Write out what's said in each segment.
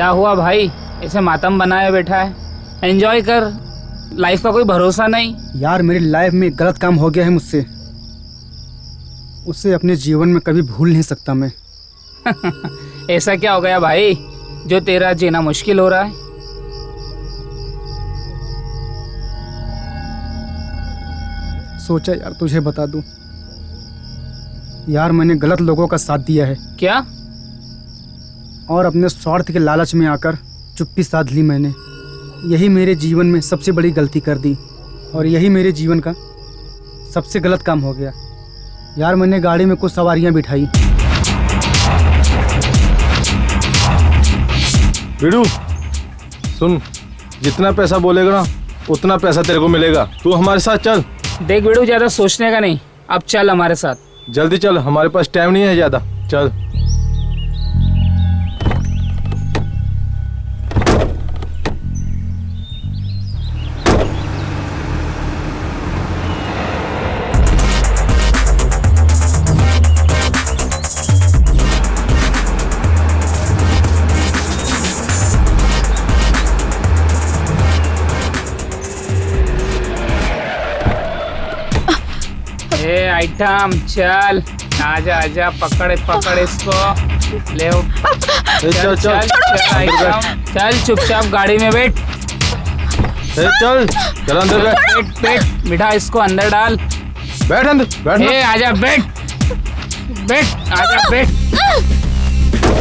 क्या हुआ भाई, ऐसे मातम बनाए बैठा है? एंजॉय कर, लाइफ का कोई भरोसा नहीं। यार मेरी लाइफ में गलत काम हो गया है मुझसे, उसे अपने जीवन में कभी भूल नहीं सकता मैं। ऐसा क्या हो गया भाई जो तेरा जीना मुश्किल हो रहा है? सोचा यार तुझे बता दूं। यार मैंने गलत लोगों का साथ दिया है। क्या? और अपने स्वार्थ के लालच में आकर चुप्पी साध ली मैंने। यही मेरे जीवन में सबसे बड़ी गलती कर दी और यही मेरे जीवन का सबसे गलत काम हो गया। यार मैंने गाड़ी में कुछ सवारियां बिठाई। बिडू सुन, जितना पैसा बोलेगा ना उतना पैसा तेरे को मिलेगा। तू हमारे साथ चल। देख बेड़ू, ज्यादा सोचने का नहीं, अब चल हमारे साथ। जल्दी चल, हमारे पास टाइम नहीं है ज्यादा। चल। आइटम चल, आजा आजा, पकड़ पकड़ इसको, ले चल चल आइटम चल, चुपचाप गाड़ी में बैठ। चल चल अंदर बैठ। बैठ मिठा, इसको अंदर डाल। बैठ अंदर, बैठ। आजा बैठ, बैठ आजा बैठ,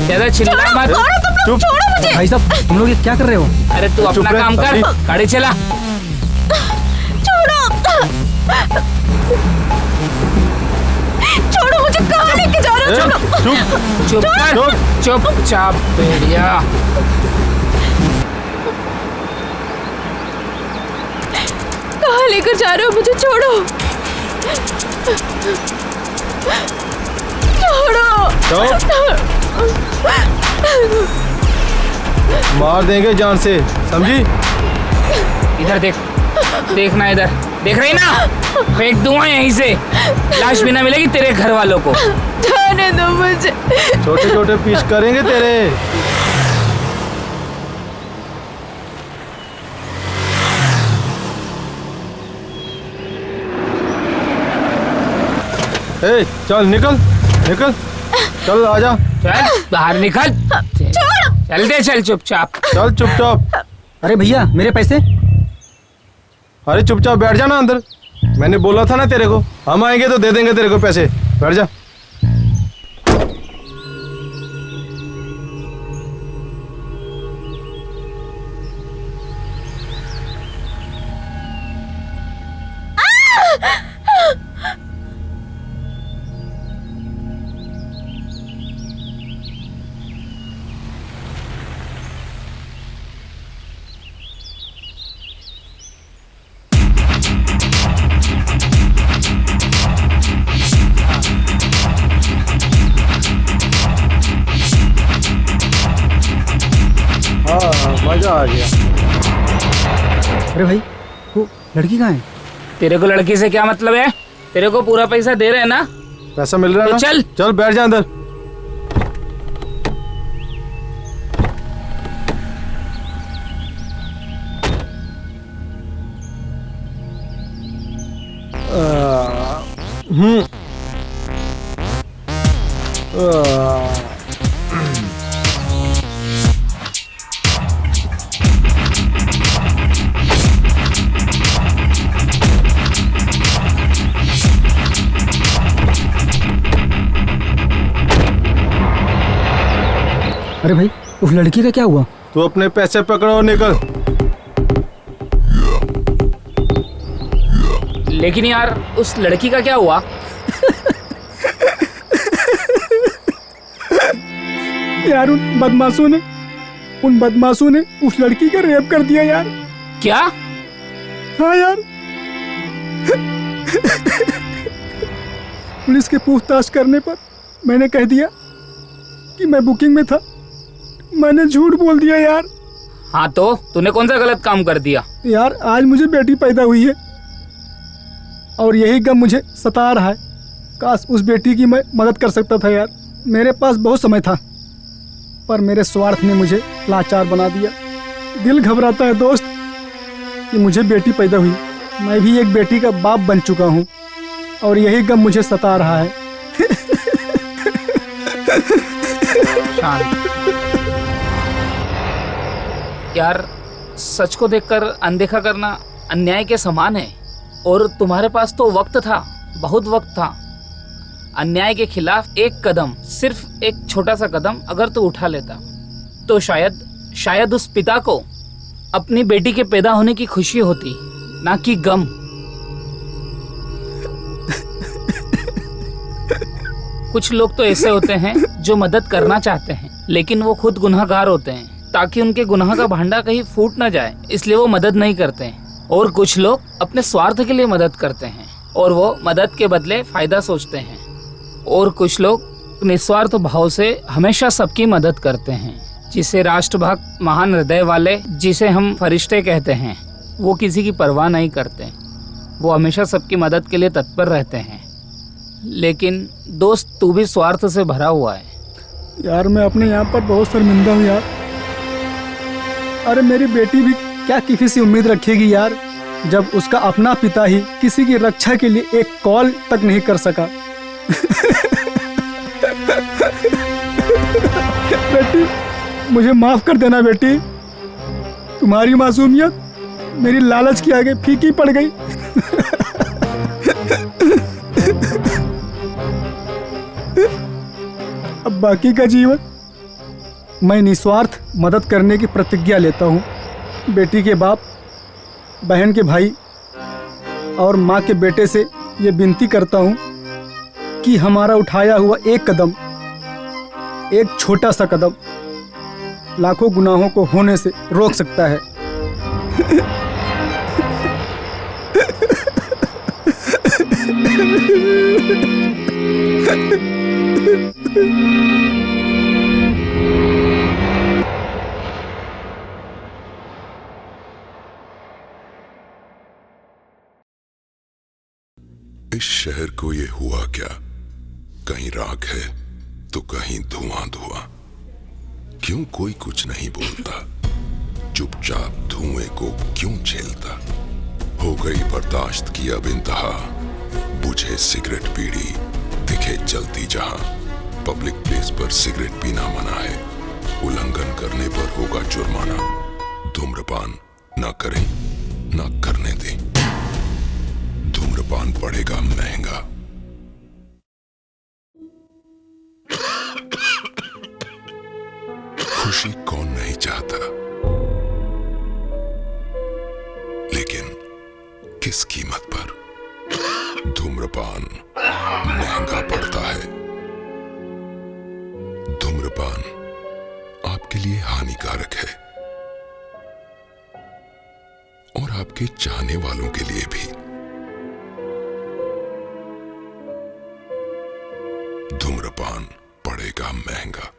ज्यादा चिल्ला मत। चुप। भाई साहब तुम लोग ये क्या कर रहे हो? अरे तू अपना काम कर, गाड़ी चला। छोड़ो मुझे, कहाँ लेके जा रहे हो? छोड़ो। चुप कर, चुपचाप भेड़िया। कहाँ लेकर जा रहे हो मुझे? छोड़ो छोड़ो। मार देंगे जान से, समझी? इधर देख, देखना इधर, देख रही ना? फेंक दूंगा यहीं से, लाश भी ना मिलेगी तेरे घर वालों को। जाने दो मुझे। छोटे छोटे पीस करेंगे तेरे। ए, चल निकल निकल, चल आजा। चल बाहर निकल, चल दे, चल चुपचाप, चल चुपचाप। अरे भैया मेरे पैसे? अरे चुपचाप बैठ जा ना अंदर, मैंने बोला था ना तेरे को, हम आएंगे तो दे देंगे तेरे को पैसे। बैठ जा। मजा आ गया। अरे भाई वो लड़की कहाँ है? तेरे को लड़की से क्या मतलब है? तेरे को पूरा पैसा दे रहे हैं ना? पैसा मिल रहा है तो ना? चल चल बैठ जा अंदर। अरे भाई उस लड़की का क्या हुआ? तू अपने पैसे पकड़ो और निकल। लेकिन यार उस लड़की का क्या हुआ? यार उन बदमाशों ने उस लड़की का रेप कर दिया यार। क्या? हाँ यार। पुलिस के पूछताछ करने पर मैंने कह दिया कि मैं बुकिंग में था। मैंने झूठ बोल दिया यार। हाँ तो तूने कौन सा गलत काम कर दिया? यार आज मुझे बेटी पैदा हुई है और यही गम मुझे सता रहा है। काश उस बेटी की मैं मदद कर सकता था यार। मेरे पास बहुत समय था पर मेरे स्वार्थ ने मुझे लाचार बना दिया। दिल घबराता है दोस्त कि मुझे बेटी पैदा हुई, मैं भी एक बेटी का बाप बन चुका हूँ और यही गम मुझे सता रहा है। शांत। यार, सच को देखकर अनदेखा करना अन्याय के समान है और तुम्हारे पास तो वक्त था, बहुत वक्त था। अन्याय के खिलाफ एक कदम, सिर्फ एक छोटा सा कदम अगर तू उठा लेता तो शायद उस पिता को अपनी बेटी के पैदा होने की खुशी होती, ना कि गम। कुछ लोग तो ऐसे होते हैं जो मदद करना चाहते हैं लेकिन वो खुद गुनहगार होते हैं, ताकि उनके गुनाह का भांडा कहीं फूट ना जाए, इसलिए वो मदद नहीं करते हैं। और कुछ लोग अपने स्वार्थ के लिए मदद करते हैं और वो मदद के बदले फायदा सोचते हैं। और कुछ लोग निस्वार्थ भाव से हमेशा सबकी मदद करते हैं, जिसे राष्ट्रभक्त, महान हृदय वाले, जिसे हम फरिश्ते कहते हैं। वो किसी की परवाह नहीं करते, वो हमेशा सबकी मदद के लिए तत्पर रहते हैं। लेकिन दोस्त, तू भी स्वार्थ से भरा हुआ है। यार मैं अपने यहाँ पर बहुत शर्मिंदा हूँ यार। अरे मेरी बेटी भी क्या किसी से उम्मीद रखेगी यार, जब उसका अपना पिता ही किसी की रक्षा के लिए एक कॉल तक नहीं कर सका। बेटी, मुझे माफ कर देना बेटी। तुम्हारी मासूमियत मेरी लालच के आगे फीकी पड़ गई। अब बाकी का जीवन मैं निस्वार्थ मदद करने की प्रतिज्ञा लेता हूँ। बेटी के बाप, बहन के भाई और माँ के बेटे से ये विनती करता हूँ कि हमारा उठाया हुआ एक कदम, एक छोटा सा कदम लाखों गुनाहों को होने से रोक सकता है। इस शहर को ये हुआ क्या? कहीं राख है तो कहीं धुआं धुआं। क्यों कोई कुछ नहीं बोलता? चुपचाप धुएं को क्यों झेलता? हो गई बर्दाश्त की अब इंतहा। बुझे सिगरेट बीड़ी दिखे जलती जहां। पब्लिक प्लेस पर सिगरेट पीना मना है, उल्लंघन करने पर होगा जुर्माना। धूम्रपान ना करें ना करने दें, धूम्रपान पड़ेगा महंगा। खुशी कौन नहीं चाहता, लेकिन किस कीमत पर? धूम्रपान महंगा पड़ता है। धूम्रपान आपके लिए हानिकारक है और आपके चाहने वालों के लिए भी। धूम्रपान पड़ेगा महंगा।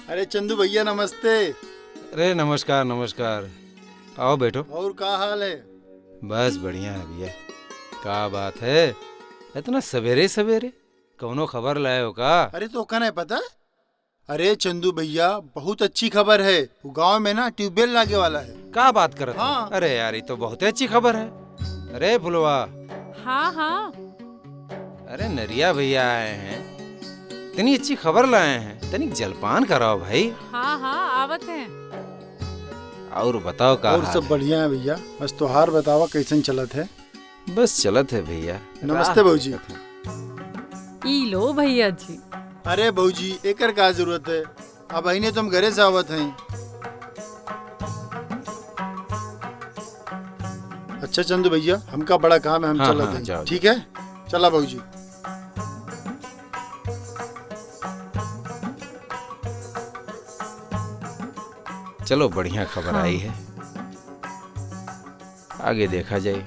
अरे चंदू भैया नमस्ते। अरे नमस्कार नमस्कार, आओ बैठो। और क्या हाल है? बस बढ़िया है भैया। क्या बात है, इतना सवेरे सवेरे कौनो खबर लाए हो का? अरे तो का नहीं पता? अरे चंदू भैया बहुत अच्छी खबर है, गांव में ना ट्यूबवेल लागे वाला है। क्या बात कर रहे हो? हाँ। अरे यार ये तो बहुत ही अच्छी खबर है। अरे फुलवा, हाँ हाँ, अरे नरिया भैया आए हैं, इतनी अच्छी खबर लाए हैं, तनिक जलपान कराओ भाई। हाँ हाँ, आवत हैं। और बताओ का और हाल सब बढ़िया है भैया, बस त्योहार बतावा कैसन चलत है? है? बस चलत है भैया। नमस्ते भौजी। ई लो भैया जी। अरे भौजी एकर का जरूरत है, अब अहिने तुम घरे से आवत हैं। अच्छा चंदू भैया, हमका बड़ा काम है, हम हाँ, चलत हाँ, हैं। जाओ, ठीक है, चला भौजी। चलो बढ़िया खबर हाँ। आई है, आगे देखा जाए।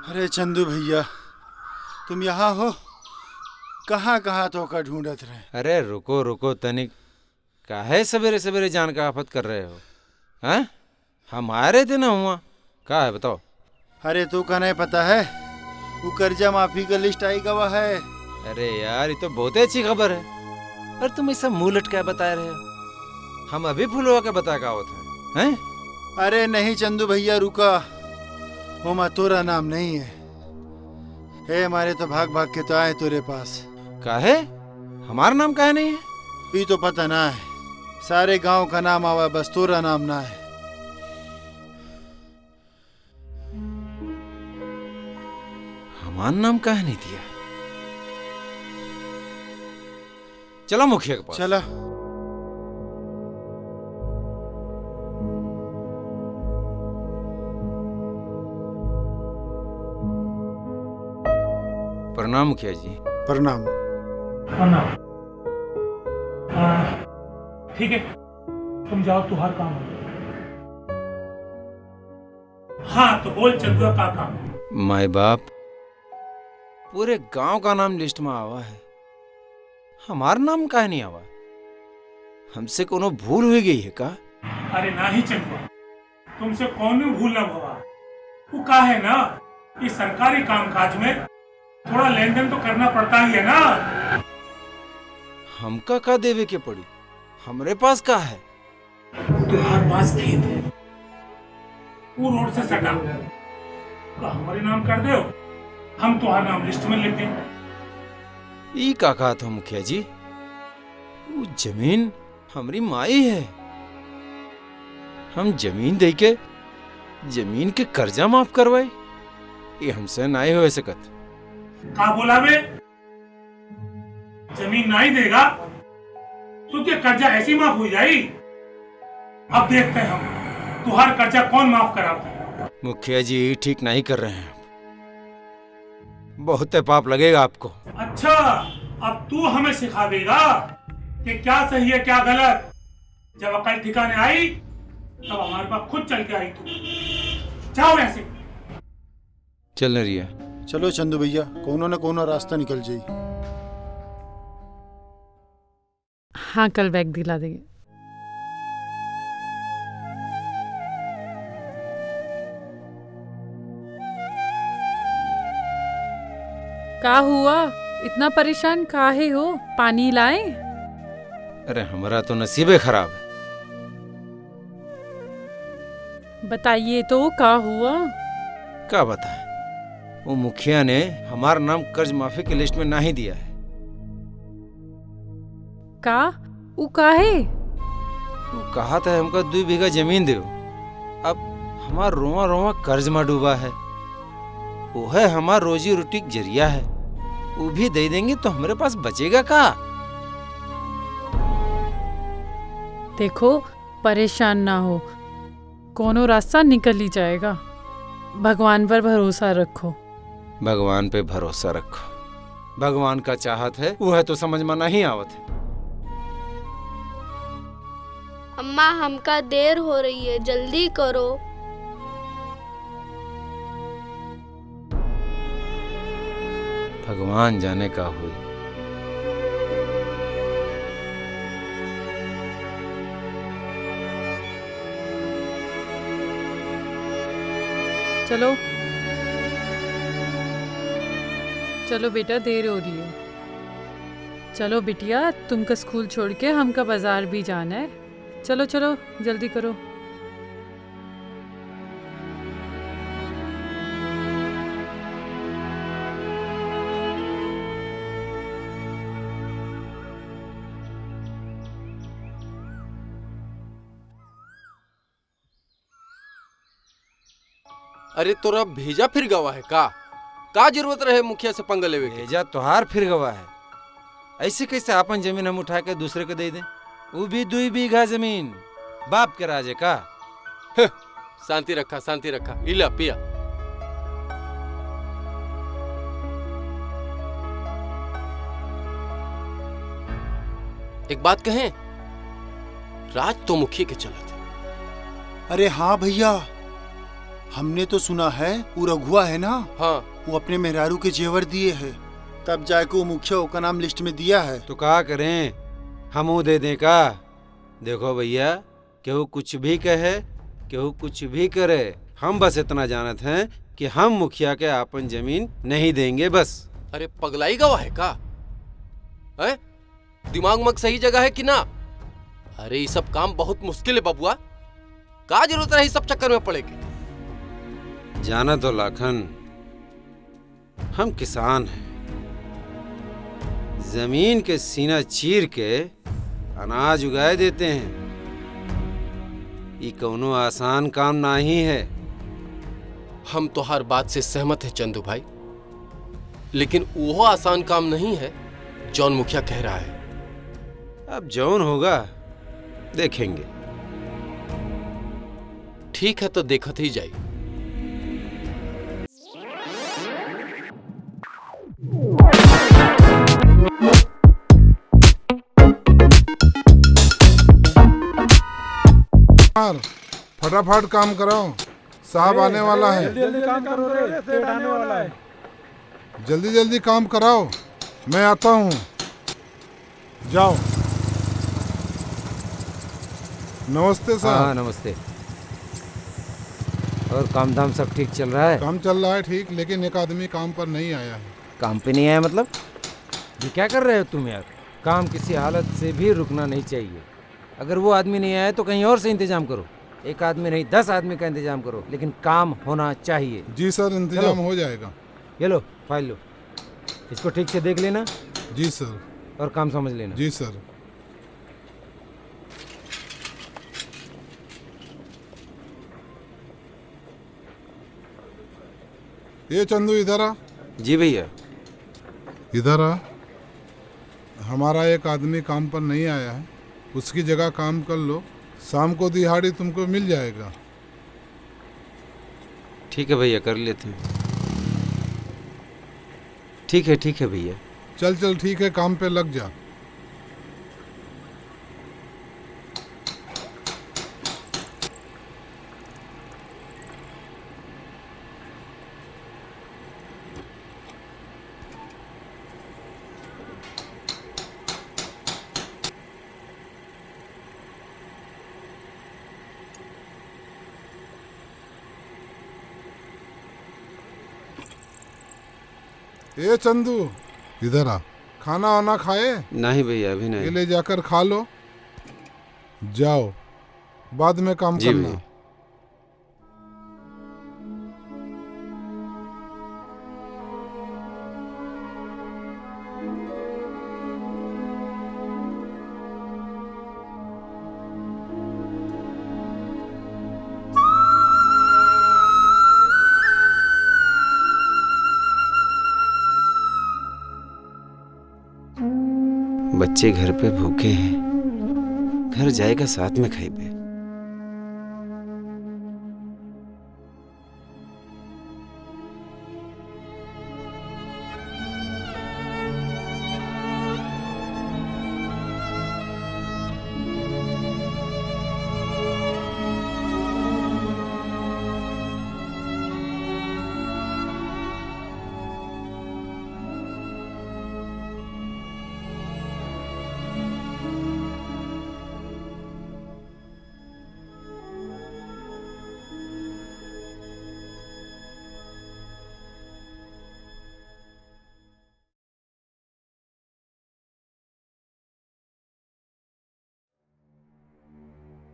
अरे चंदू भैया, तुम यहाँ हो? कहाँ कहाँ तो का ढूंढत रहे। अरे रुको रुको तनिक, काहे सवेरे सवेरे जान का आफत कर रहे हो? हैं? हम आ रहे थे ना हुआ, क्या है बताओ? अरे तो का नहीं पता है, वो कर्जा माफी का लिस्ट आई गवा है। अरे यार ये तो बहुत ही अच्छी खबर है, और तुम ऐसा मुंह लटका बता रहे हो? हम अभी फुलवा के बता का होता है? अरे नहीं चंदू भैया रुका, वो तोरा नाम नहीं है। हे हमारे तो भाग भाग के तो आए तेरे पास। काहे? हमारा नाम काहे नहीं है? भी तो पता ना है, सारे गांव का नाम आवा, बस तोरा नाम ना है। हमारा नाम काहे नहीं दिया? चलो मुखिया के पास। चला। प्रणाम मुखिया जी। प्रणाम। प्रणाम। ठीक है, तुम जाओ, तुम्हारा काम है। हाँ तो बोल चंदुआ का काम है? माई बाप, पूरे गांव का नाम लिस्ट में आवा है, हमारा नाम काहे नहीं आवा? हमसे कोनो भूल हो गई है का? अरे नहीं चंदुआ, तुमसे कौन भूल न हुआ। वो का है ना, इस सरकारी कामकाज में थोड़ा लेन देन तो करना पड़ता ही है ना। हमका का देवे के पड़ी? हमरे पास का है? तुम्हारे पास खेत है, वो रोड से सटा, तो हमारे नाम कर दो, हम तुम्हारा नाम लिस्ट में लिख दें। ई का कहा था मुखिया जी? वो जमीन हमारी माई है, हम जमीन दे के जमीन के कर्जा माफ करवाए, ये हमसे नहीं हो सकत। का बोला बे? जमीन नहीं देगा तो क्या कर्जा ऐसी माफ हो जाएगी? अब देखते हैं हम तुम्हारा कर्जा कौन माफ कराता है। मुखिया जी ठीक नहीं कर रहे हैं, बहुत पाप लगेगा आपको। अच्छा, अब तू हमें सिखा देगा कि क्या सही है क्या गलत। जब अकल ठिकाने आई तब हमारे पास खुद चल के आई तू। जाओ ऐसे। चल रिया। चलो चंदू भैया, कोनो न कोनो रास्ता निकल जाई। हाँ, कल बैग दिला देंगे। का हुआ? इतना परेशान काहे हो? पानी लाए? अरे हमारा तो नसीबे खराब है। बताइए तो का हुआ? क्या बताएं, वो मुखिया ने हमारा नाम कर्ज माफी की लिस्ट में नहीं दिया है। का? उ काहे? वो कहा था हमको 2 बीघा जमीन दो। अब हमारा रोवा रोवा कर्ज में डूबा है। वो है हमारा रोजी रोटी का जरिया है। वो भी दे देंगे तो हमारे पास बचेगा का? देखो, परेशान ना हो, कोनो रास्ता निकल ही जाएगा। भगवान पर भरोसा रखो। भगवान पे भरोसा रखो। भगवान का चाहत है वो है तो समझ में नहीं आवत है। अम्मा हमका देर हो रही है, जल्दी करो। भगवान जाने का हुई। चलो चलो बेटा, देर हो रही है। चलो बिटिया, तुमका स्कूल छोड़ के हमका बाजार भी जाना है। चलो चलो जल्दी करो। अरे तोरा भेजा फिर गवा है का जरूरत रहे मुखिया से पंगा लेवे के? भेजा तोहार फिर गवा है। ऐसे कैसे अपन जमीन हम उठा के दूसरे को दे दें? वो भी 2 बीघा जमीन बाप के राजे का। शांति रखा इला पिया। एक बात कहें, राज तो मुखिया के चलत है। अरे हाँ भैया, हमने तो सुना है वो रघुआ है ना, हाँ, वो अपने मेहरारू के जेवर दिए है, तब जाके वो मुखिया का नाम लिस्ट में दिया है। तो क्या करें, हम वो दे दें का? देखो भैया, केहू कुछ भी कहे, केहू कुछ भी करे, हम बस इतना जानत हैं कि हम मुखिया के आपन जमीन नहीं देंगे बस। अरे पगलाई गवा है का? है? दिमाग मग सही जगह है कि ना? अरे ये सब काम बहुत मुश्किल है बबुआ। का जरूरत है सब चक्कर में पड़े के? जाना तो लाखन, हम किसान हैं। जमीन के सीना चीर के अनाज उगाए देते हैं। ये कौनो आसान काम नहीं है। हम तो हर बात से सहमत है चंदू भाई, लेकिन वो आसान काम नहीं है जौन मुखिया कह रहा है। अब जौन होगा देखेंगे। ठीक है तो देखत ही जाए। फटाफट काम कराओ, साहब आने वाला है। जल्दी जल्दी काम कराओ, मैं आता हूँ। जाओ। नमस्ते साहब। हाँ नमस्ते। और काम धाम सब ठीक चल रहा है? काम चल रहा है ठीक, लेकिन एक आदमी काम पर नहीं आया है। काम पे नहीं आया मतलब? ये क्या कर रहे हो तुम यार? काम किसी हालत से भी रुकना नहीं चाहिए। अगर वो आदमी नहीं आया तो कहीं और से इंतजाम करो। एक आदमी नहीं 10 आदमी का इंतजाम करो, लेकिन काम होना चाहिए। जी सर, इंतजाम हो जाएगा। ये लो फाइल लो, इसको ठीक से देख लेना। जी सर। और काम समझ लेना। जी सर। ये चंदू इधर आ। जी भैया। इधर आ। हमारा एक आदमी काम पर नहीं आया है, उसकी जगह काम कर लो। शाम को दिहाड़ी तुमको मिल जाएगा। ठीक है भैया, कर लेते हैं। ठीक है भैया। चल चल ठीक है, काम पे लग जा। ए चंदू, इधर आ। खाना वाना खाए? नहीं भैया, अभी ये नहीं। ले जाकर खा लो, जाओ, बाद में काम जी करना। भैया। बच्चे घर पे भूखे हैं, घर जाएगा साथ में खाइबे।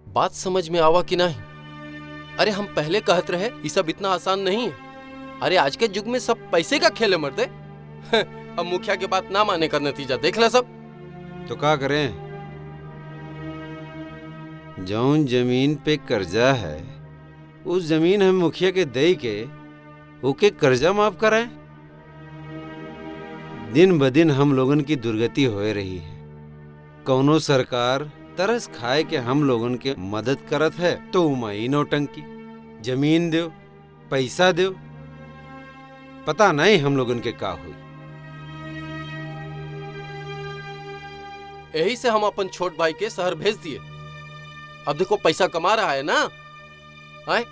बात समझ में आवा कि नहीं? अरे हम पहले कहत रहे ये सब इतना आसान नहीं है। अरे आज के युग में सब पैसे का खेल है मर्दे। अब मुखिया के बात ना माने का नतीजा देख ला सब। तो क्या करें? जौन जमीन पे कर्जा है उस जमीन हम मुखिया के दे के ओके कर्जा माफ कराएं। दिन ब दिन हम लोगन की दुर्गति हो रही है। कौनो सरकार तरस खाए के हम लोगन के मदद करत है तो उमाई नौटंकी, जमीन दो, पैसा दो, पता नहीं हम लोगन के का हुई। यही से हम अपन छोट भाई के शहर भेज दिए। अब देखो पैसा कमा रहा है ना, आए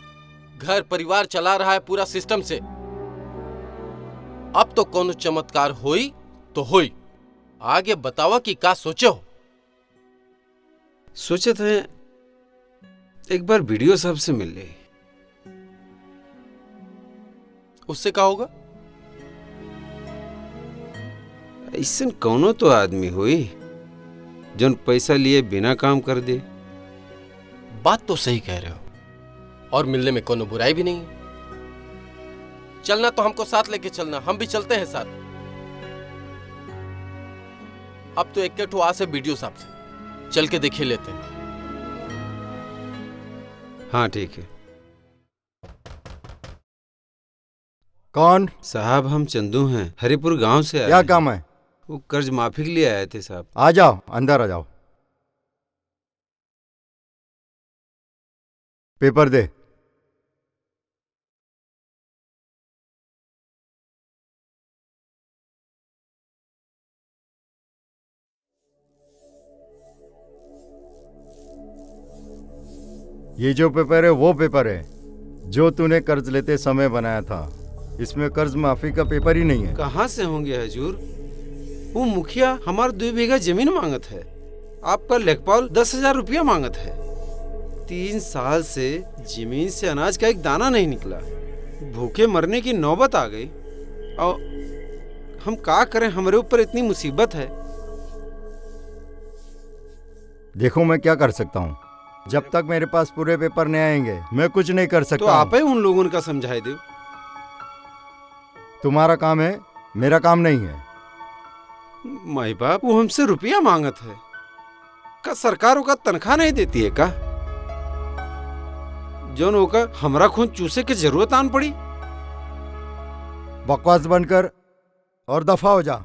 घर परिवार चला रहा है पूरा सिस्टम से। अब तो कोनो चमत्कार होई तो होई। आगे बतावा कि का सोचे हो? सोचे थे एक बार वीडियो साहब से मिल ले। उससे क्या होगा? ऐसा कौनो तो आदमी हुई जोन पैसा लिए बिना काम कर दे। बात तो सही कह रहे हो, और मिलने में कोनो बुराई भी नहीं है। चलना तो हमको साथ लेके चलना, हम भी चलते हैं साथ। अब तो एक आ से वीडियो साहब से चल के देखे लेते हैं। हाँ ठीक है। कौन? साहब हम चंदू हैं, हरिपुर गांव से आए क्या हैं। काम है? वो कर्ज माफी के लिए आए थे साहब। आ जाओ, अंदर आ जाओ। पेपर दे। ये जो पेपर है वो पेपर है जो तूने कर्ज लेते समय बनाया था। इसमें कर्ज माफी का पेपर ही नहीं है। कहाँ से होंगे हजूर? वो मुखिया हमार 2 बीघा जमीन मांगत है, आपका लेखपाल 10,000 रुपया मांगत है। 3 साल से जमीन से अनाज का एक दाना नहीं निकला, भूखे मरने की नौबत आ गई। और हम क्या करें, हमारे ऊपर इतनी मुसीबत है। देखो मैं क्या कर सकता हूँ। जब तक मेरे पास पूरे पेपर नहीं आएंगे मैं कुछ नहीं कर सकता। तो आप ही उन लोगों का समझाए दो। तुम्हारा काम है, मेरा काम नहीं है। माई बाप वो हमसे रुपया मांगत है, का सरकारों का तनख्वाह नहीं देती है का? जोन होकर हमरा खून चूसे की जरूरत आन पड़ी। बकवास बंद कर और दफा हो जा।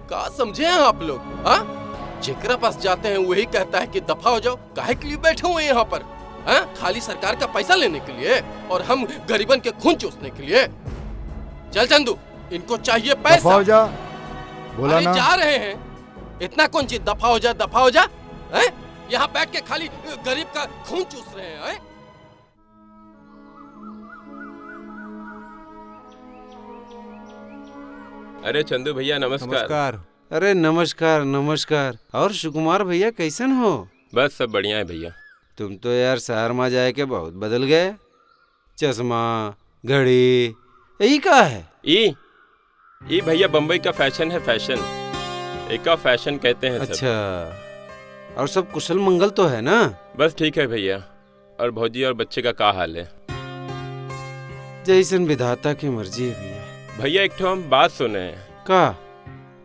का समझे हैं आप लोग? हाँ, जेकरा पास जाते हैं वही कहता है कि दफा हो जाओ। काहे के लिए बैठे हुए यहाँ पर? हाँ? खाली सरकार का पैसा लेने के लिए और हम गरीबन के खून चूसने के लिए। चल चंदू, इनको चाहिए पैसा। दफा हो जा, बोला अरे ना। जा रहे हैं, इतना कौन चीज दफा हो जा दफा हो जा? यहाँ बैठ के खाली गरीब का खून चूस रहे हैं। अरे चंदू भैया नमस्कार। अरे नमस्कार नमस्कार। और सुकुमार भैया कैसन हो? बस सब बढ़िया है भैया। तुम तो यार शहर में जाए के बहुत बदल गए। चश्मा, घड़ी, यही का है? ये भैया बम्बई का फैशन है, फैशन एक का फैशन कहते हैं सब। अच्छा, और सब कुशल मंगल तो है ना? बस ठीक है भैया। और भौजी और बच्चे का क्या हाल है? जैसन विधाता की मर्जी है भैया। भैया एक ठो हम बात सुने हैं का?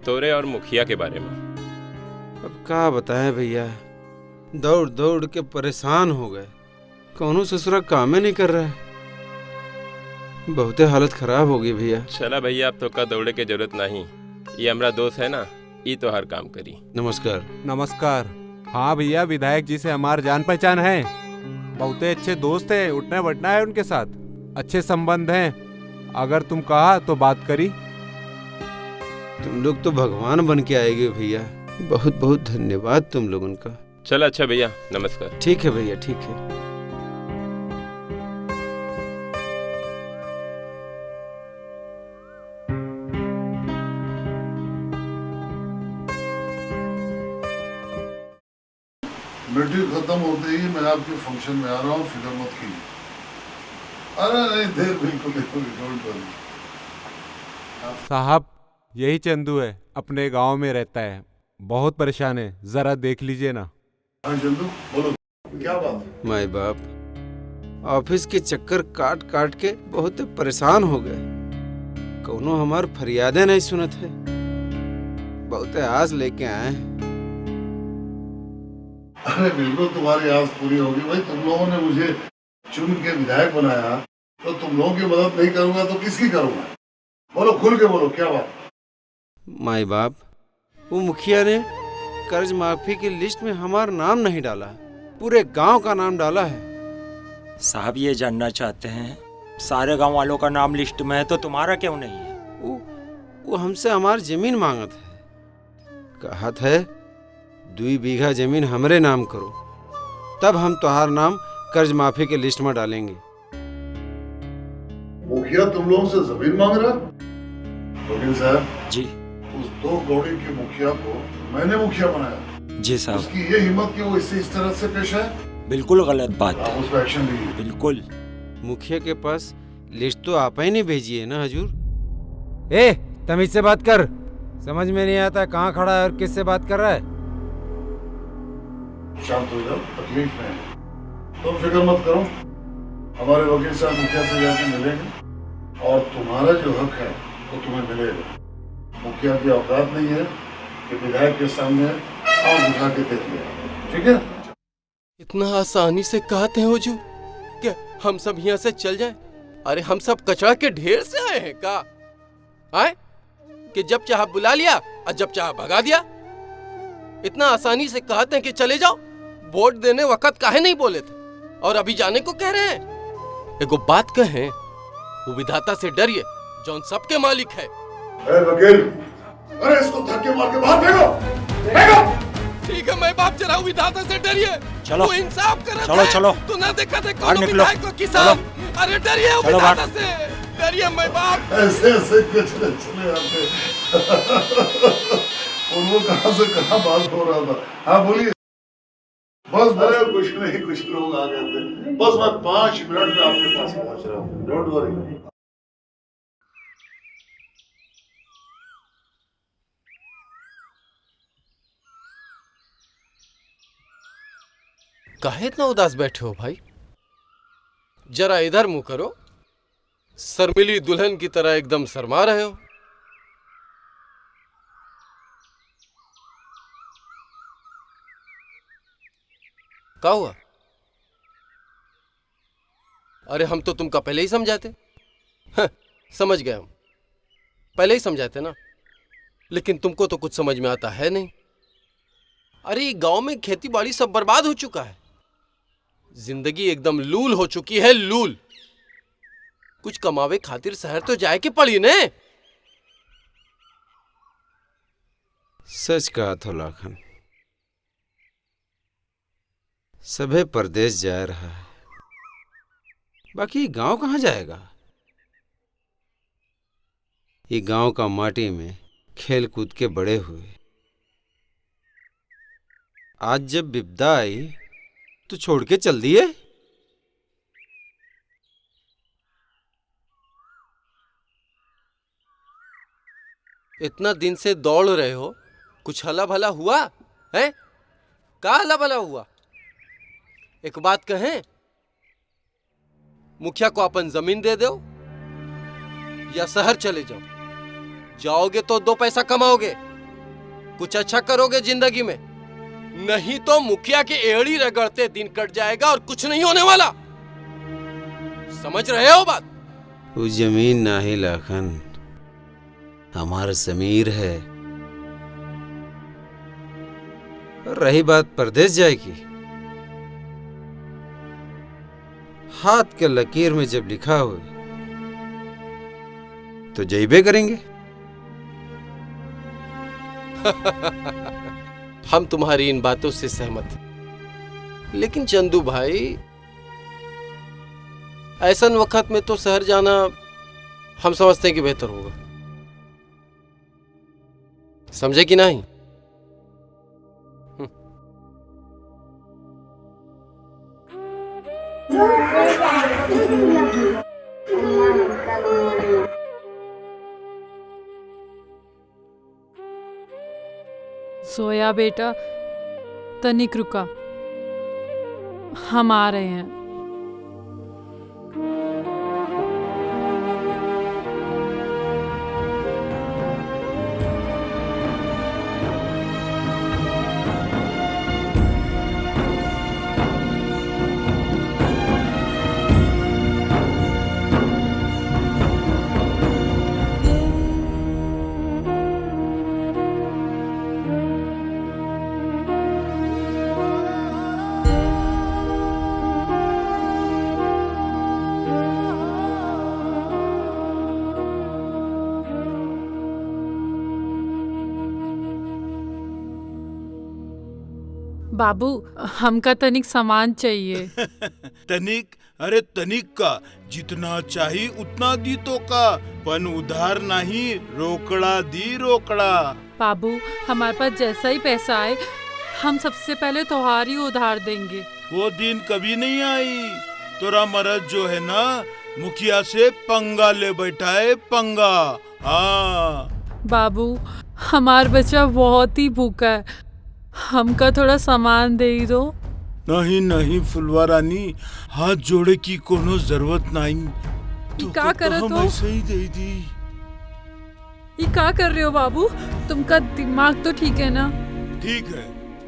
तोरे और मुखिया के बारे में। अब क्या बताएं भैया, दौड़ दौड़ के परेशान हो गए। कौनो ससुरा काम ही नहीं कर रहा है। बहुते हालत खराब हो गई भैया। चला भैया, अब तो का दौड़े के जरूरत नहीं। ये हमारा दोस्त है ना, ये तो हर काम करी। नमस्कार। नमस्कार। हाँ भैया, विधायक जी से हमार जान पहचान है। बहुते अच्छे दोस्त है, उठना बैठना है उनके साथ, अच्छे संबंध हैं। अगर तुम कहा तो बात करी। तुम लोग तो भगवान बन के आएगे भैया। बहुत बहुत धन्यवाद तुम लोगों का। चलो अच्छा भैया, नमस्कार। ठीक है भैया, ठीक है। मीटिंग खत्म होते ही मैं आपके फंक्शन में आ रहा हूँ, फिक्र मत कीजिए। अरे नहीं, देर बिल्कुल नहीं होगी, डोंट वरी। साहब, यही चंदू है, अपने गांव में रहता है, बहुत परेशान है, जरा देख लीजिए ना। हाँ चंदू, बोलो क्या बात है? माई बाप, ऑफिस के चक्कर काट काट के बहुत परेशान हो गए। कौनो हमार फरियादें नहीं सुनत है। बहुत आस लेके आए हैं। अरे बिल्कुल तुम्हारी आस पूरी होगी भाई। तुम लोगों ने मुझे चुन के विधायक बनाया, तो तुम लोगों की मदद नहीं करूंगा तो किसकी करूंगा? बोलो, खुल के बोलो, क्या बात? माई बाप, वो मुखिया ने कर्ज माफी की लिस्ट में हमारा नाम नहीं डाला, पूरे गांव का नाम डाला है। साहब ये जानना चाहते हैं, सारे गांव वालों का नाम लिस्ट में है तो तुम्हारा क्यों नहीं है? वो हमसे हमारी जमीन मांगत है। कहत है 2 बीघा जमीन हमरे नाम करो, तब हम तुम्हार नाम कर्ज माफी के लिस्ट में डालेंगे। मुखिया तुम लोगों से जमीन मांग रहा? वकील साहब जी, उस 2 कौड़ी के मुखिया को मैंने मुखिया बनाया। जी साहब। उसकी ये हिम्मत कि वो इससे इस तरह से पेश है? बिल्कुल गलत बात है। उस पर एक्शन लीजिए। बिल्कुल। मुखिया के पास लिस्ट तो आप ही नहीं भेजी है ना हजूर? ए, तमीज से बात कर। समझ में नहीं आता कहाँ खड़ा है और किससे बात कर रहा है। शांत हो जाओ, तकलीफ में है। तुम फिक्र मत करो, हमारे वकील साहब मुखिया से जाके मिलेंगे और तुम्हारा जो हक है वो तुम्हें मिलेगा। मुखिया की औकात नहीं है कि विधायक के सामने आंख उठा के देख ले, ठीक है? इतना आसानी से कहते हैं हुजूर कि हम सब यहाँ से चल जाएं? अरे हम सब कचरा के ढेर से आए हैं का? आए कि जब चाह बुला लिया और जब चाह भगा दिया? इतना आसानी से कहते हैं कि चले जाओ। वोट देने वक्त काहे नहीं बोले थे और अभी जाने को कह रहे हैं? एगो बात कहें, वो विधाता से डरिए जो सबके मालिक है। वकील, अरे इसको धक्के मार के बाहर फेंको, फेंको। ठीक है, मैं बाप चला हूँ, विधाता से डरिए। चलो, वो इंसाफ करे। चलो चलो, तू ना देखा थे बाहर कौन निकलो। विधायक को किसान। अरे डरिए वो चलो विधाता से, डरिए मैं बाप। ऐसे ऐसे कुछ चले आते। और वो कहाँ से कहाँ बात हो रहा था? हाँ बोलिए। बस अरे कुछ नहीं, कुछ लोग आ गए थे। बस मैं 5 मिनट में आपके पास पहुंच रहा हूँ, डोंट वरी। काहे इतना उदास बैठे हो भाई? जरा इधर मुंह करो। शर्मिली दुल्हन की तरह एकदम शर्मा रहे हो। क्या हुआ? अरे हम तो तुमका पहले ही समझाते। हाँ, समझ गए हम, पहले ही समझाते ना। लेकिन तुमको तो कुछ समझ में आता है नहीं। अरे गांव में खेती बाड़ी सब बर्बाद हो चुका है। जिंदगी एकदम लूल हो चुकी है, लूल। कुछ कमावे खातिर शहर तो जाए के पड़ी ने। सच कहा तो लाखन, सभे परदेश जा रहा है, बाकी गांव कहाँ जाएगा? ये गांव का माटी में खेल कूद के बड़े हुए। आज जब विपदा आई तो छोड़ के चल दिए। इतना दिन से दौड़ रहे हो, कुछ हला भला हुआ है? का हला भला हुआ? एक बात कहें, मुखिया को अपन जमीन दे दो या शहर चले जाओ। जाओगे तो 2 पैसा कमाओगे, कुछ अच्छा करोगे जिंदगी में, नहीं तो मुखिया की एड़ी रगड़ते दिन कट जाएगा और कुछ नहीं होने वाला। समझ रहे हो बात? वो जमीन ना ही लाखन, हमारा जमीर है। और रही बात परदेश जाएगी, हाथ के लकीर में जब लिखा हो तो जइबे करेंगे। हम तुम्हारी इन बातों से सहमत हैं, लेकिन चंदू भाई, ऐसन वक्त में तो शहर जाना हम समझते हैं कि बेहतर होगा। समझे कि नहीं? सोया बेटा, तनिक रुका, हम आ रहे हैं। बाबू, हमका तनिक सामान चाहिए। तनिक? अरे तनिक का जितना चाहिए उतना दी तो का, पन उधार नहीं, रोकड़ा दी, रोकड़ा। बाबू, हमारे पास जैसा ही पैसा आए हम सबसे पहले त्योहार ही उधार देंगे। वो दिन कभी नहीं आई। तोरा मरद जो है ना, मुखिया से पंगा ले बैठा है, पंगा। हाँ बाबू, हमार बच्चा बहुत ही भूखा है, हमका थोड़ा सामान दे दो। नहीं नहीं फुलवा रानी, हाथ जोड़े की कोनो जरूरत नहीं। तो क्या करे तो? ऐसे ही दे दी। ये क्या कर रहे हो बाबू? तुमका दिमाग तो ठीक है ना? ठीक है,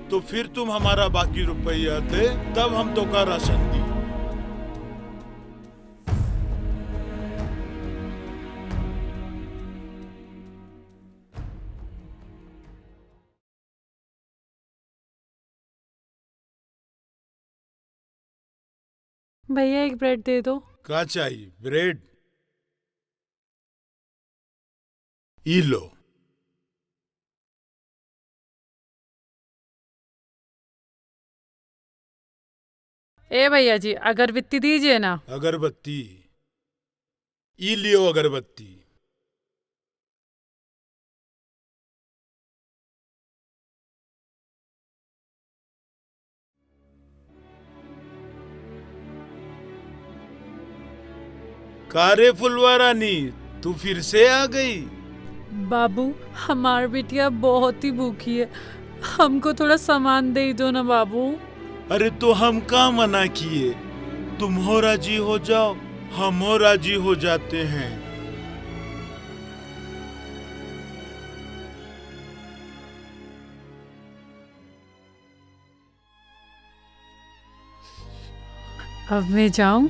तो फिर तुम हमारा बाकी रुपया दे, तब हम तो का राशन दी। भैया एक ब्रेड दे दो। क्या चाहिए? ब्रेड? ई लो। ए भैया जी, अगरबत्ती दीजिए ना। अगरबत्ती? ई लियो अगरबत्ती। कारे फुलवा रानी, तू फिर से आ गई? बाबू, हमार बिटिया बहुत ही भूखी है, हमको थोड़ा सामान दे दो ना बाबू। अरे तो हम का मना किए? तुम हो राजी हो जाओ, हम हो राजी हो जाते हैं। अब मैं जाऊं?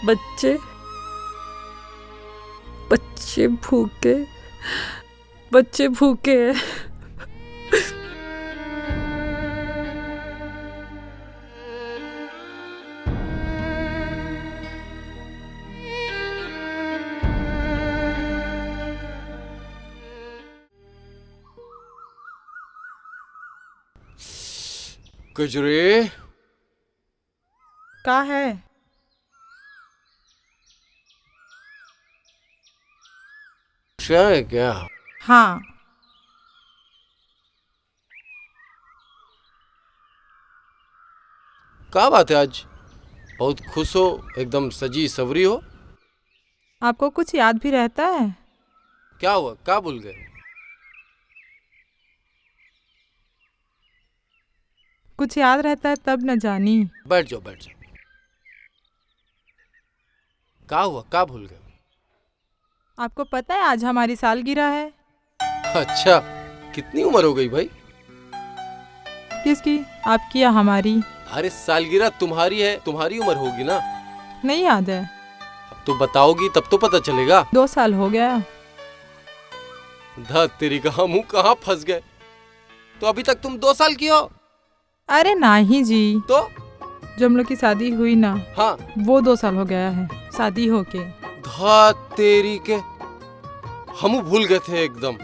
बच्चे बच्चे भूखे बच्चे भूखे हैं। गुजरे का है? क्या है क्या? हाँ। क्या बात है, आज बहुत खुश हो, एकदम सजी सवरी हो। आपको कुछ याद भी रहता है? क्या हुआ, क्या भूल गए? कुछ याद रहता है तब न जानी। बैठ जाओ बैठ जाओ। क्या हुआ, क्या भूल गए? आपको पता है आज हमारी सालगिरह है। अच्छा, कितनी उम्र हो गई भाई? किसकी, आपकी या हमारी? अरे सालगिरह तुम्हारी है, तुम्हारी उम्र होगी ना। नहीं याद है। अब तो बताओगी तब तो पता चलेगा। 2 साल हो गया। धत तेरी का मुंह कहाँ फंस गए। तो अभी तक तुम 2 साल की हो? अरे नहीं जी। तो जब हम लोग की शादी हुई ना, हाँ, वो 2 साल हो गया है शादी होके। धत तेरी के, हम भूल गए थे एकदम।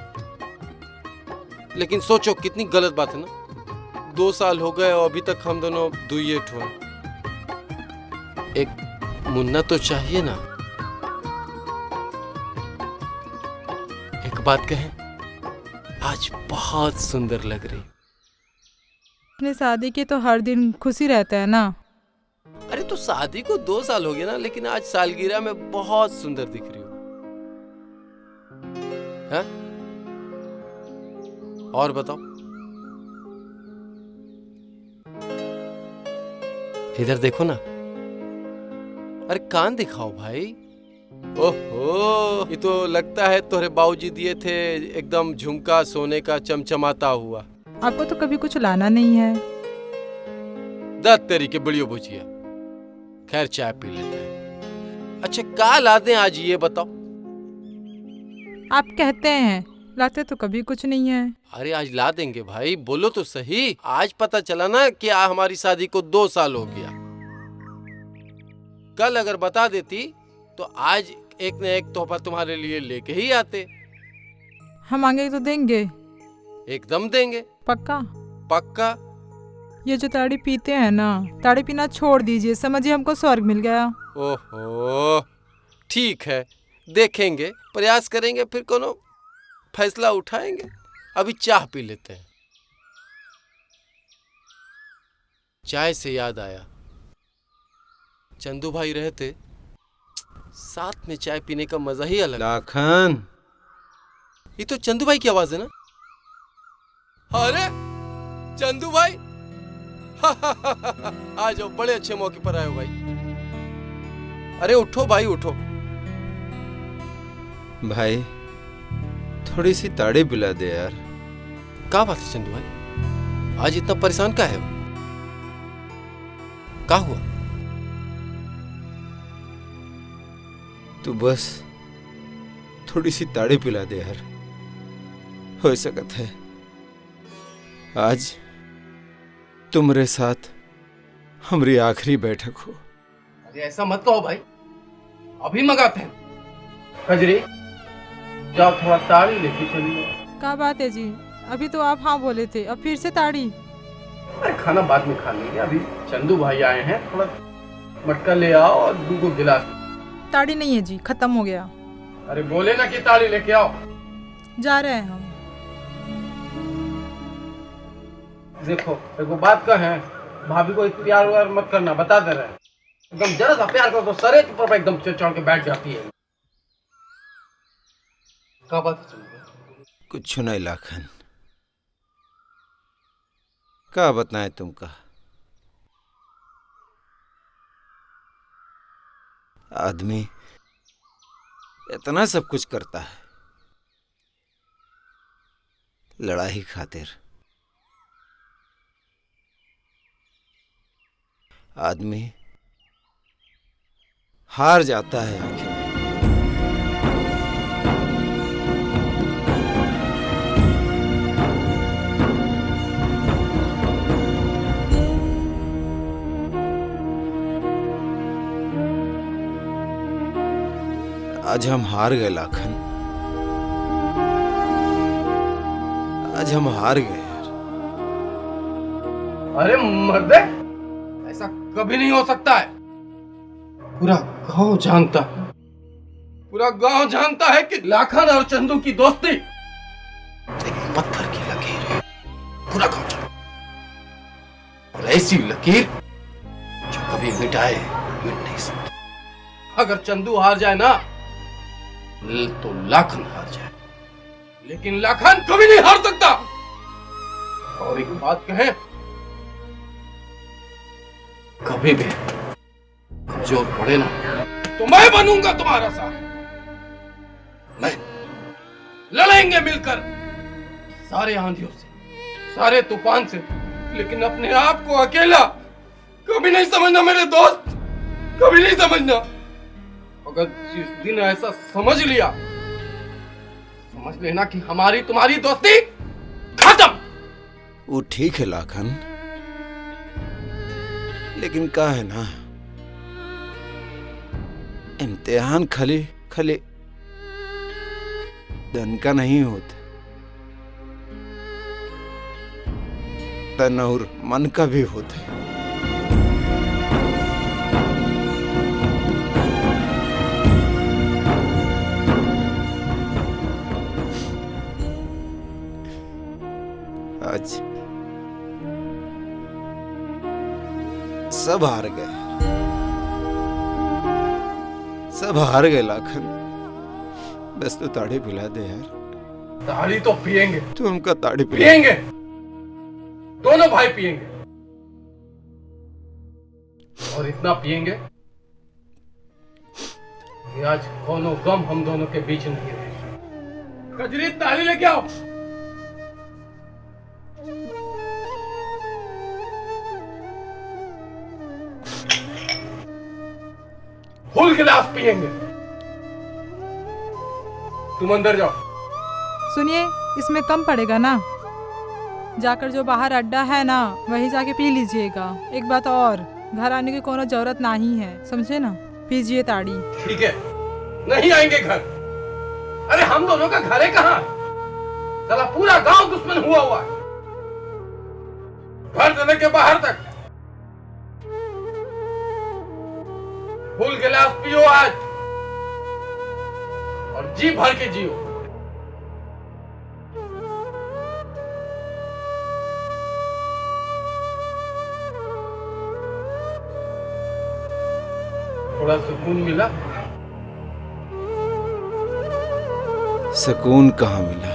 लेकिन सोचो कितनी गलत बात है ना, 2 साल हो गए और अभी तक हम दोनों दुइये ठो हैं। एक मुन्ना तो चाहिए ना। एक बात कहें, आज बहुत सुंदर लग रही। अपने शादी की तो हर दिन खुशी रहता है ना। अरे तो शादी को 2 साल हो गए ना, लेकिन आज सालगिरह में बहुत सुंदर दिख रही हो। है? और बताओ। इधर देखो ना। अरे कान दिखाओ भाई। ओहो, ये तो लगता है तुम्हारे बाबूजी दिए थे एकदम झुमका सोने का चमचमाता हुआ। आपको तो कभी कुछ लाना नहीं है। दत तेरी के बड़ियो भुजिया। खैर चाय पी लेते हैं। अच्छा क्या ला दें आज, ये बताओ। आप कहते हैं, लाते तो कभी कुछ नहीं है। अरे आज ला देंगे भाई, बोलो तो सही। आज पता चला ना कि हमारी शादी को 2 साल हो गया। कल अगर बता देती तो आज एक न एक तोहफा तुम्हारे लिए लेके ही आते। हम मांगे तो देंगे। एकदम देंगे। पक्का? पक्का। ये जो ताड़ी पीते हैं ना, ताड़ी पीना छोड़ दीजिए, समझिए हमको स्वर्ग मिल गया। ओहो, ठीक है, देखेंगे, प्रयास करेंगे, फिर कोनो फैसला उठाएंगे। अभी चाय पी लेते हैं। चाय से याद आया, चंदू भाई रहते साथ में चाय पीने का मजा ही अलग। लाखन, ये तो चंदू भाई की आवाज है ना। अरे चंदू भाई, आ जाओ, बड़े अच्छे मौके पर आए हो भाई। अरे उठो भाई उठो। भाई थोड़ी सी ताड़ी पिला दे यार। क्या बात है चंदू भाई, आज इतना परेशान क्या है? क्या हुआ? तू बस थोड़ी सी ताड़ी पिला दे यार, हो सकता है आज तुम्हारे साथ हमारी आखिरी बैठक हो। अरे ऐसा मत कहो भाई, अभी मंगाते हैं। कजरी जाओ, थोड़ा ताड़ी लेके चलिए। क्या बात है जी, अभी तो आप हाँ बोले थे, अब फिर से ताड़ी? अरे खाना बाद में खा लेंगे, अभी चंदू भाई आए हैं, थोड़ा मटका ले आओ और 2 गिलास। ताड़ी नहीं है जी, खत्म हो गया। अरे बोले ना कि ताड़ी लेके आओ। जा रहे हैं हम। देखो देखो, बात का है, भाभी को इतना प्यार व्यार मत करना, बता दे रहे हैं। एकदम जरा सा प्यार करो तो सरे ऊपर एकदम चढ़ के बैठ जाती है। क्या बात है? कुछ नहीं लाखन, क्या बताएं तुमका। आदमी इतना सब कुछ करता है लड़ाई खातिर। आदमी हार जाता है आखिर। आज हम हार गए लाखन, आज हम हार गए यार। अरे मर्दे, ऐसा कभी नहीं हो सकता है। पूरा गांव जानता है, पूरा गांव जानता है कि लाखन और चंदू की दोस्ती एक पत्थर की लकीर है। पूरा गांव जानता, और ऐसी लकीर जो कभी मिटाए मिट नहीं सकती। अगर चंदू हार जाए ना तो लाखन हार जाए, लेकिन लाखन कभी नहीं हार सकता। और एक बात कहें, कभी भी कमजोर पड़े ना तो मैं बनूंगा तुम्हारा साथ। मैं लड़ेंगे मिलकर सारे आंधियों से, सारे तूफान से, लेकिन अपने आप को अकेला कभी नहीं समझना मेरे दोस्त, कभी नहीं समझना। अगर जिस दिन ऐसा समझ लिया, समझ लेना कि हमारी तुम्हारी दोस्ती खत्म। वो ठीक है लाखन, लेकिन क्या है ना, इम्तिहान खाली खाली धन का नहीं होता, तन और मन का भी होता है। आज सब हार गए, सब हार गए लाखन। बस तो ताड़ी पिला दे यार। ताड़ी तो पिएंगे, तू हमका ताड़ी पिएंगे, दोनों भाई पिएंगे, और इतना पिएंगे कि आज कोनो गम हम दोनों के बीच नहीं रहेगा। कजरी ताली लेके आओ। फुल गिलास पिएंगे। तुम अंदर जाओ। सुनिए, इसमें कम पड़ेगा ना, जाकर जो बाहर अड्डा है ना वहीं जाके पी लीजिएगा। एक बात और, घर आने की कोनो जरूरत नहीं है, समझे ना? पीजिए ताड़ी। ठीक है, नहीं आएंगे घर। अरे हम दोनों का घर है कहाँ? साला पूरा गांव दुश्मन हुआ है, घर से लेके बाहर तक। फुल गिलास पियो आज, और जी भर के जियो। थोड़ा सुकून मिला? सुकून कहाँ मिला?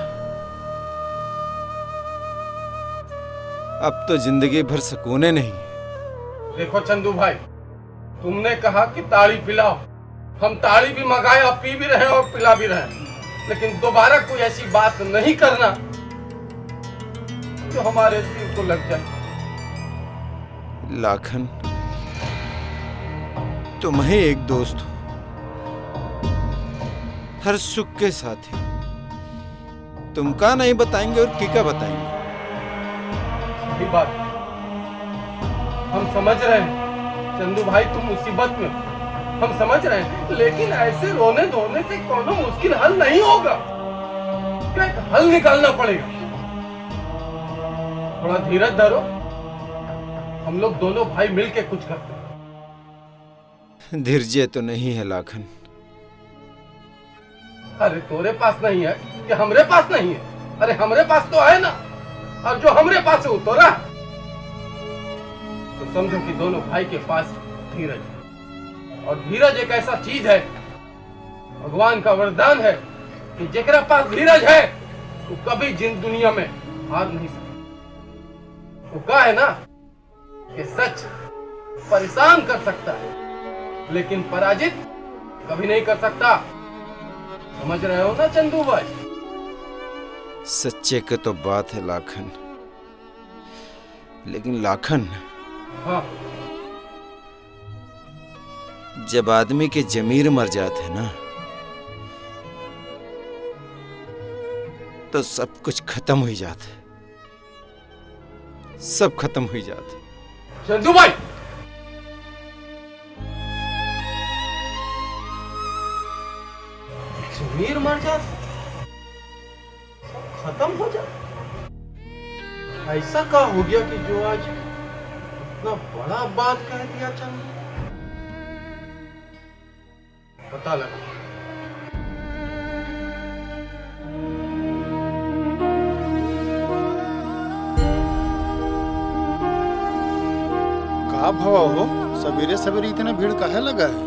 अब तो जिंदगी भर सुकून नहीं। देखो चंदू भाई, तुमने कहा कि ताड़ी पिलाओ, हम ताड़ी भी मंगाए और पी भी रहे और पिला भी रहे, लेकिन दोबारा कोई ऐसी बात नहीं करना जो हमारे दिल को लग जाए। लाखन, तुम ही एक दोस्त हो, हर सुख के साथी। तुम का नहीं बताएंगे और की का बताएंगे? सही बात, हम समझ रहे हैं चंदू भाई, तुम मुसीबत में, हम समझ रहे हैं, लेकिन ऐसे रोने धोने से कोनो मुश्किल हल नहीं होगा। क्या एक हल निकालना पड़ेगा। थोड़ा धीरज धरो, हम लोग दोनों भाई मिलके कुछ करते हैं। धीरज तो नहीं है लाखन। अरे तोरे पास नहीं है कि हमरे पास नहीं है? अरे हमरे पास तो है ना, और जो हमरे पास है वो तोरा। तो समझो कि दोनों भाई के पास धीरज है, और धीरज एक ऐसा चीज है, भगवान का वरदान है कि जेकरा पास धीरज है वो कभी जिन दुनिया में हार नहीं सकता। वो कहा है ना कि सच परेशान कर सकता है, लेकिन पराजित कभी नहीं कर सकता। समझ रहे हो ना चंदू भाई? सच्चे की तो बात है लाखन, लेकिन लाखन, हाँ, जब आदमी के जमीर मर जाते ना तो सब कुछ खत्म हो जाता है, सब खत्म हो जाता है। चंदू भाई, जमीर मर जाता, सब खत्म हो जाता। ऐसा क्या हो गया कि जो आज इतना बड़ा बात कह दिया चंदू? पता लगा। का भवा हो, सवेरे सवेरे इतना भीड़ काहे लगा है?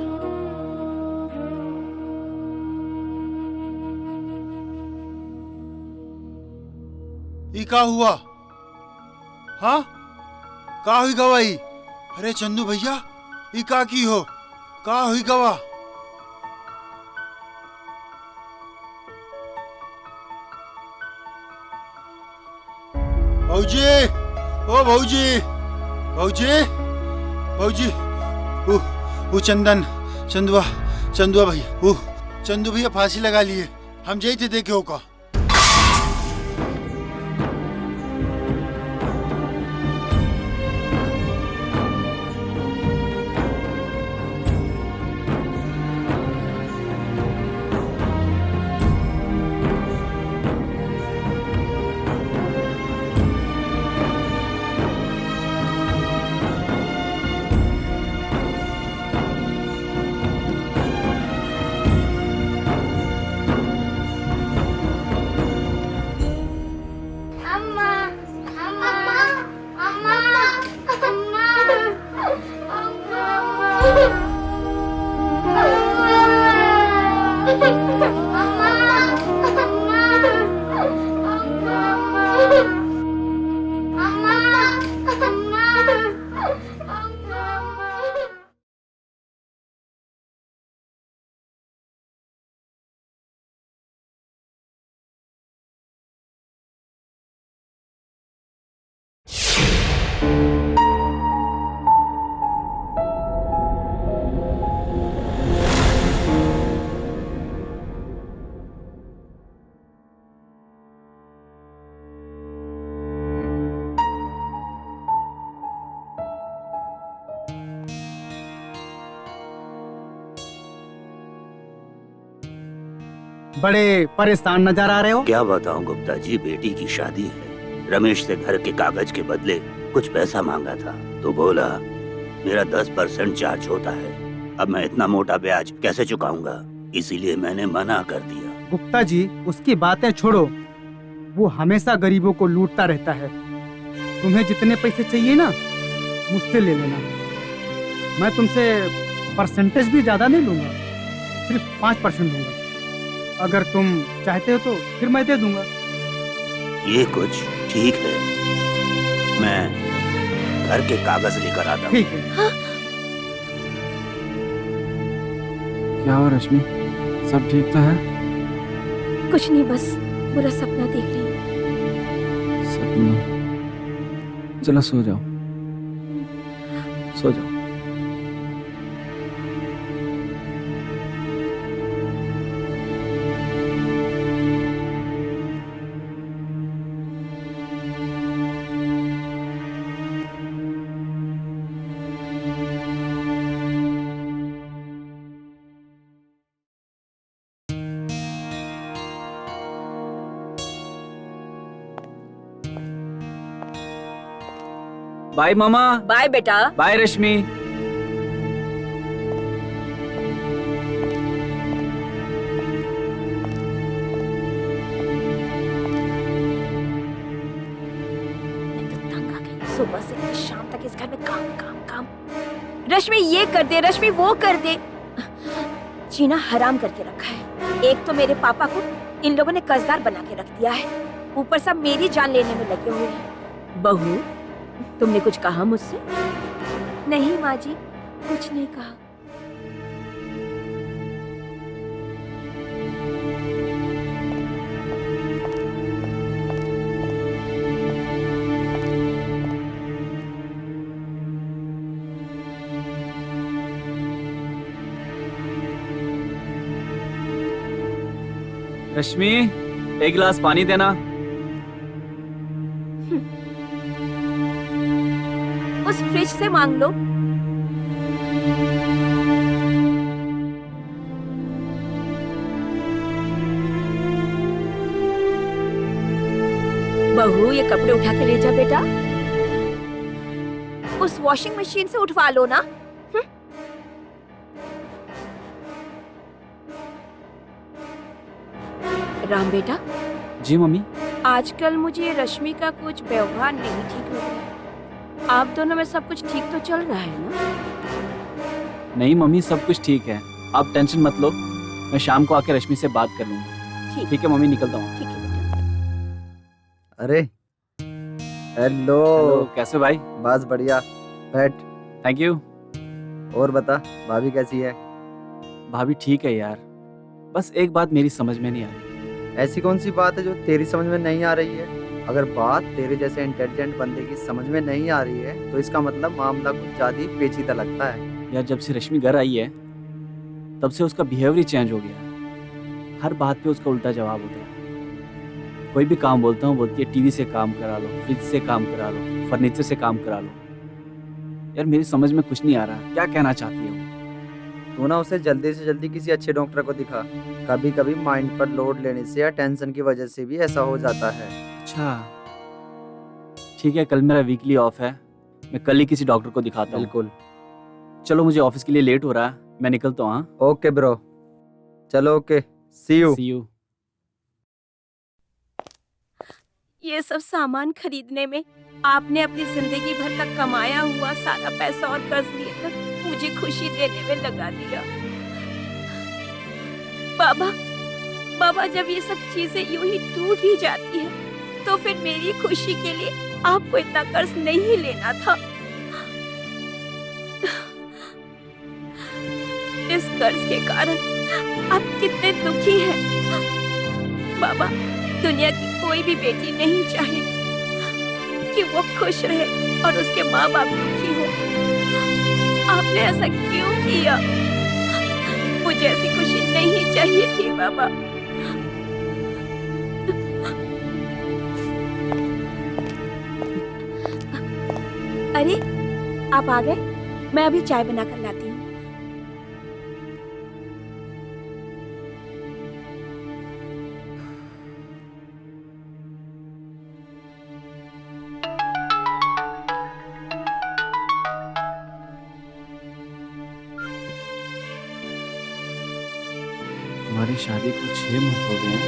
ई का हुआ? हाँ, का हुई गवाई? अरे चंदू भैया, ई का की हो? का हुई गवा? भौजी, ओ भौजी, भौजी, भौजी, वो चंदन, चंदुआ भैया, वो चंदू भैया फांसी लगा लिए। हम जई थे देखे हो का। बड़े परेशान नजर आ रहे हो। क्या बताऊं गुप्ता जी, बेटी की शादी है। रमेश से घर के कागज के बदले कुछ पैसा मांगा था तो बोला मेरा 10% चार्ज होता है। अब मैं इतना मोटा ब्याज कैसे चुकाऊंगा, इसीलिए मैंने मना कर दिया। गुप्ता जी, उसकी बातें छोड़ो, वो हमेशा गरीबों को लूटता रहता है। तुम्हें जितने पैसे चाहिए ना, मुझसे ले लेना। मैं तुमसे परसेंटेज भी ज्यादा नहीं लूंगा, सिर्फ 5% लूंगा। अगर तुम चाहते हो तो फिर मैं दे दूंगा। ये कुछ ठीक है, मैं घर के कागज लेकर आता हूँ। ठीक है। हाँ? क्या हो रश्मि, सब ठीक तो है? कुछ नहीं, बस बुरा सपना देख रही हूँ। सपना? चलो सो जाओ, सो जाओ। बाय मामा। बाय बेटा। बाय रश्मि। सुबह से शाम तक इस घर में काम काम काम। रश्मि ये कर दे, रश्मि वो कर दे। जीना हराम करके रखा है। एक तो मेरे पापा को इन लोगों ने कर्जदार बना के रख दिया है, ऊपर सब मेरी जान लेने में लगे हुए हैं। बहू, तुमने कुछ कहा मुझसे? नहीं माँ जी, कुछ नहीं कहा। रश्मि, एक गिलास पानी देना। उस फ्रिज से मांग लो। बहू, ये कपड़े उठा के ले जा बेटा। उस वॉशिंग मशीन से उठवा लो ना। राम बेटा। जी मम्मी। आजकल मुझे रश्मि का कुछ व्यवहार नहीं ठीक लग रहा है। आप दोनों में सब कुछ ठीक तो चल रहा है ना? नहीं मम्मी, सब कुछ ठीक है, आप टेंशन मत लो। मैं शाम को आके रश्मि से बात कर लूंगा। ठीक है मम्मी, निकलता हूँ। ठीक है बेटा। अरे हेलो, कैसे भाई? बस बढ़िया, बैठ। Thank you. और बता, भाभी कैसी है? भाभी ठीक है यार, बस एक बात मेरी समझ में नहीं आ रही। ऐसी कौन सी बात है जो तेरी समझ में नहीं आ रही है? अगर बात तेरे जैसे इंटेलिजेंट बंदे की समझ में नहीं आ रही है तो इसका मतलब मामला कुछ ज्यादा ही पेचीदा लगता है। यार, जब से रश्मि घर आई है तब से उसका बिहेवियर ही चेंज हो गया। हर बात पे उसका उल्टा जवाब होता है। कोई भी काम बोलता हूँ, बोलती है टीवी से काम करा लो, फ्रिज से काम करा लो, फर्नीचर से काम करा लो। यार मेरी समझ में कुछ नहीं आ रहा, क्या कहना चाहती है? तू ना उसे जल्दी से जल्दी किसी अच्छे डॉक्टर को दिखा। कभी कभी माइंड पर लोड लेने से या टेंशन की वजह से भी ऐसा हो जाता है। अच्छा ठीक है, कल मेरा वीकली ऑफ है, मैं कल ही किसी डॉक्टर को दिखाता हूँ। बिल्कुल। चलो, मुझे ऑफिस के लिए लेट हो रहा है, मैं निकलता हूँ। हाँ ओके ब्रो, चलो ओके, सी यू। ये सब सामान खरीदने में आपने अपनी जिंदगी भर का कमाया हुआ सारा पैसा और कर्ज लेकर मुझे खुशी देने में लगा दिया। बाबा, जब ये सब चीजें यूं ही टूट ही जाती है तो फिर मेरी खुशी के लिए आपको इतना कर्ज नहीं लेना था। इस कर्ज के कारण आप कितने दुखी हैं। बाबा, दुनिया की कोई भी बेटी नहीं चाहेगी कि वो खुश रहे और उसके माँ बाप दुखी हो। आपने ऐसा क्यों किया? मुझे ऐसी खुशी नहीं चाहिए थी बाबा। अरे, आप आ गए? मैं अभी चाय बनाकर लाती हूँ। तुम्हारी शादी को 6 महीने हो गए हैं,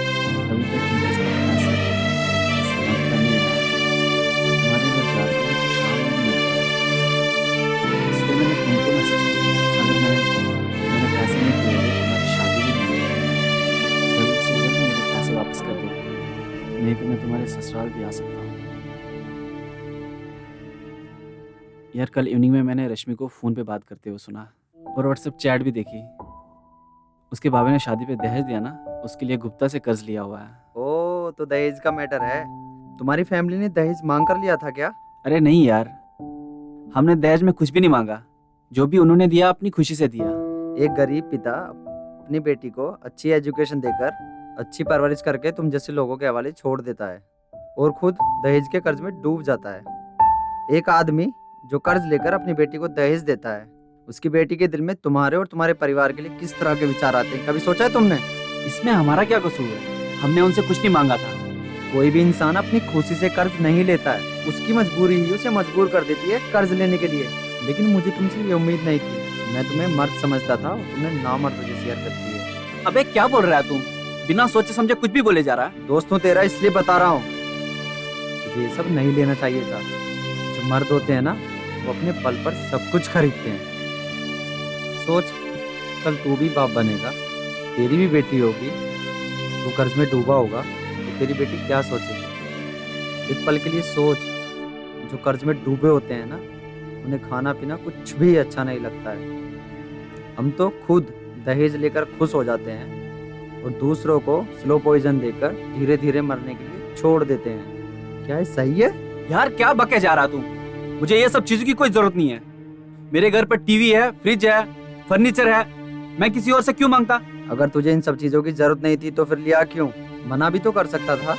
अभी तक तुम्हारे घर जाते हैं तो शाम में नहीं मिलता। इसलिए मैंने तुमको मैसेज किया, अगर मैंने पैसे नहीं दिए तो तुम्हारी शादी भी नहीं होगी। जल्द से जल्द मेरे पैसे वापस कर दो, नहीं तो मैं तुम्हारे ससुराल भी आ सकता हूँ। यार, कल इवनिंग में मैंने रश्मि को फ़ोन पे बात करते हुए सुना और व्हाट्सएप चैट भी देखी। उसके बाबा ने शादी पे दहेज दिया ना, उसके लिए गुप्ता से कर्ज लिया हुआ है। ओ, तो दहेज का मैटर है। तुम्हारी फैमिली ने दहेज मांग कर लिया था क्या? अरे नहीं यार, हमने दहेज में कुछ भी नहीं मांगा, जो भी उन्होंने दिया अपनी खुशी से दिया। एक गरीब पिता अपनी बेटी को अच्छी एजुकेशन देकर अच्छी परवरिश करके तुम जैसे लोगों के हवाले छोड़ देता है और खुद दहेज के कर्ज में डूब जाता है। एक आदमी जो कर्ज लेकर अपनी बेटी को दहेज देता है, उसकी बेटी के दिल में तुम्हारे और तुम्हारे परिवार के लिए किस तरह के विचार आते हैं, कभी सोचा है तुमने? इसमें हमारा क्या कसूर है? हमने उनसे कुछ नहीं मांगा था। कोई भी इंसान अपनी खुशी से कर्ज नहीं लेता है, उसकी मजबूरी ही उसे मजबूर कर देती है कर्ज लेने के लिए। लेकिन मुझे तुमसे ये उम्मीद नहीं थी, मैं तुम्हें मर्द समझता था और तुमने नामर्द जैसी हरकत की है। अबे क्या बोल रहा है तुम? बिना सोचे समझे कुछ भी बोले जा रहा है। दोस्त हूँ तेरा, इसलिए बता रहा हूँ, तुझे ये सब नहीं लेना चाहिए था। जो मर्द होते हैं ना, वो अपने बल पर सब कुछ खरीदते हैं। सोच, कल तू भी बाप बनेगा, तेरी भी बेटी होगी, तू कर्ज में डूबा होगा तो तेरी बेटी क्या सोचेगी? एक पल के लिए सोच, जो कर्ज में डूबे होते हैं ना, उन्हें खाना पीना कुछ भी अच्छा नहीं लगता है। हम तो खुद दहेज लेकर खुश हो जाते हैं और दूसरों को स्लो पॉइजन देकर धीरे धीरे मरने के लिए छोड़ देते हैं। क्या ये सही है? यार क्या बके जा रहा तू? मुझे ये सब चीजों की कोई जरूरत नहीं है। मेरे घर पर टीवी है, फ्रिज है, फर्नीचर है, मैं किसी और से क्यों मांगता? अगर तुझे इन सब चीजों की जरूरत नहीं थी तो फिर लिया क्यों? मना भी तो कर सकता था।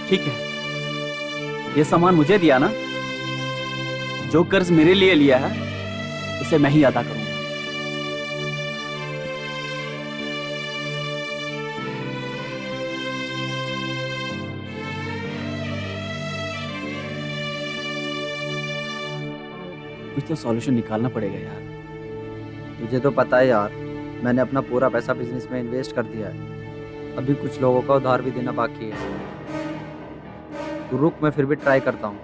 ठीक है, ये सामान मुझे दिया ना, जो कर्ज मेरे लिए लिया है उसे मैं ही अदा करूंगा। कुछ तो सॉल्यूशन निकालना पड़ेगा यार। तुझे तो पता है यार, मैंने अपना पूरा पैसा बिजनेस में इन्वेस्ट कर दिया है। अभी कुछ लोगों का उधार भी देना बाकी है। तू रुक, मैं फिर भी ट्राई करता हूँ।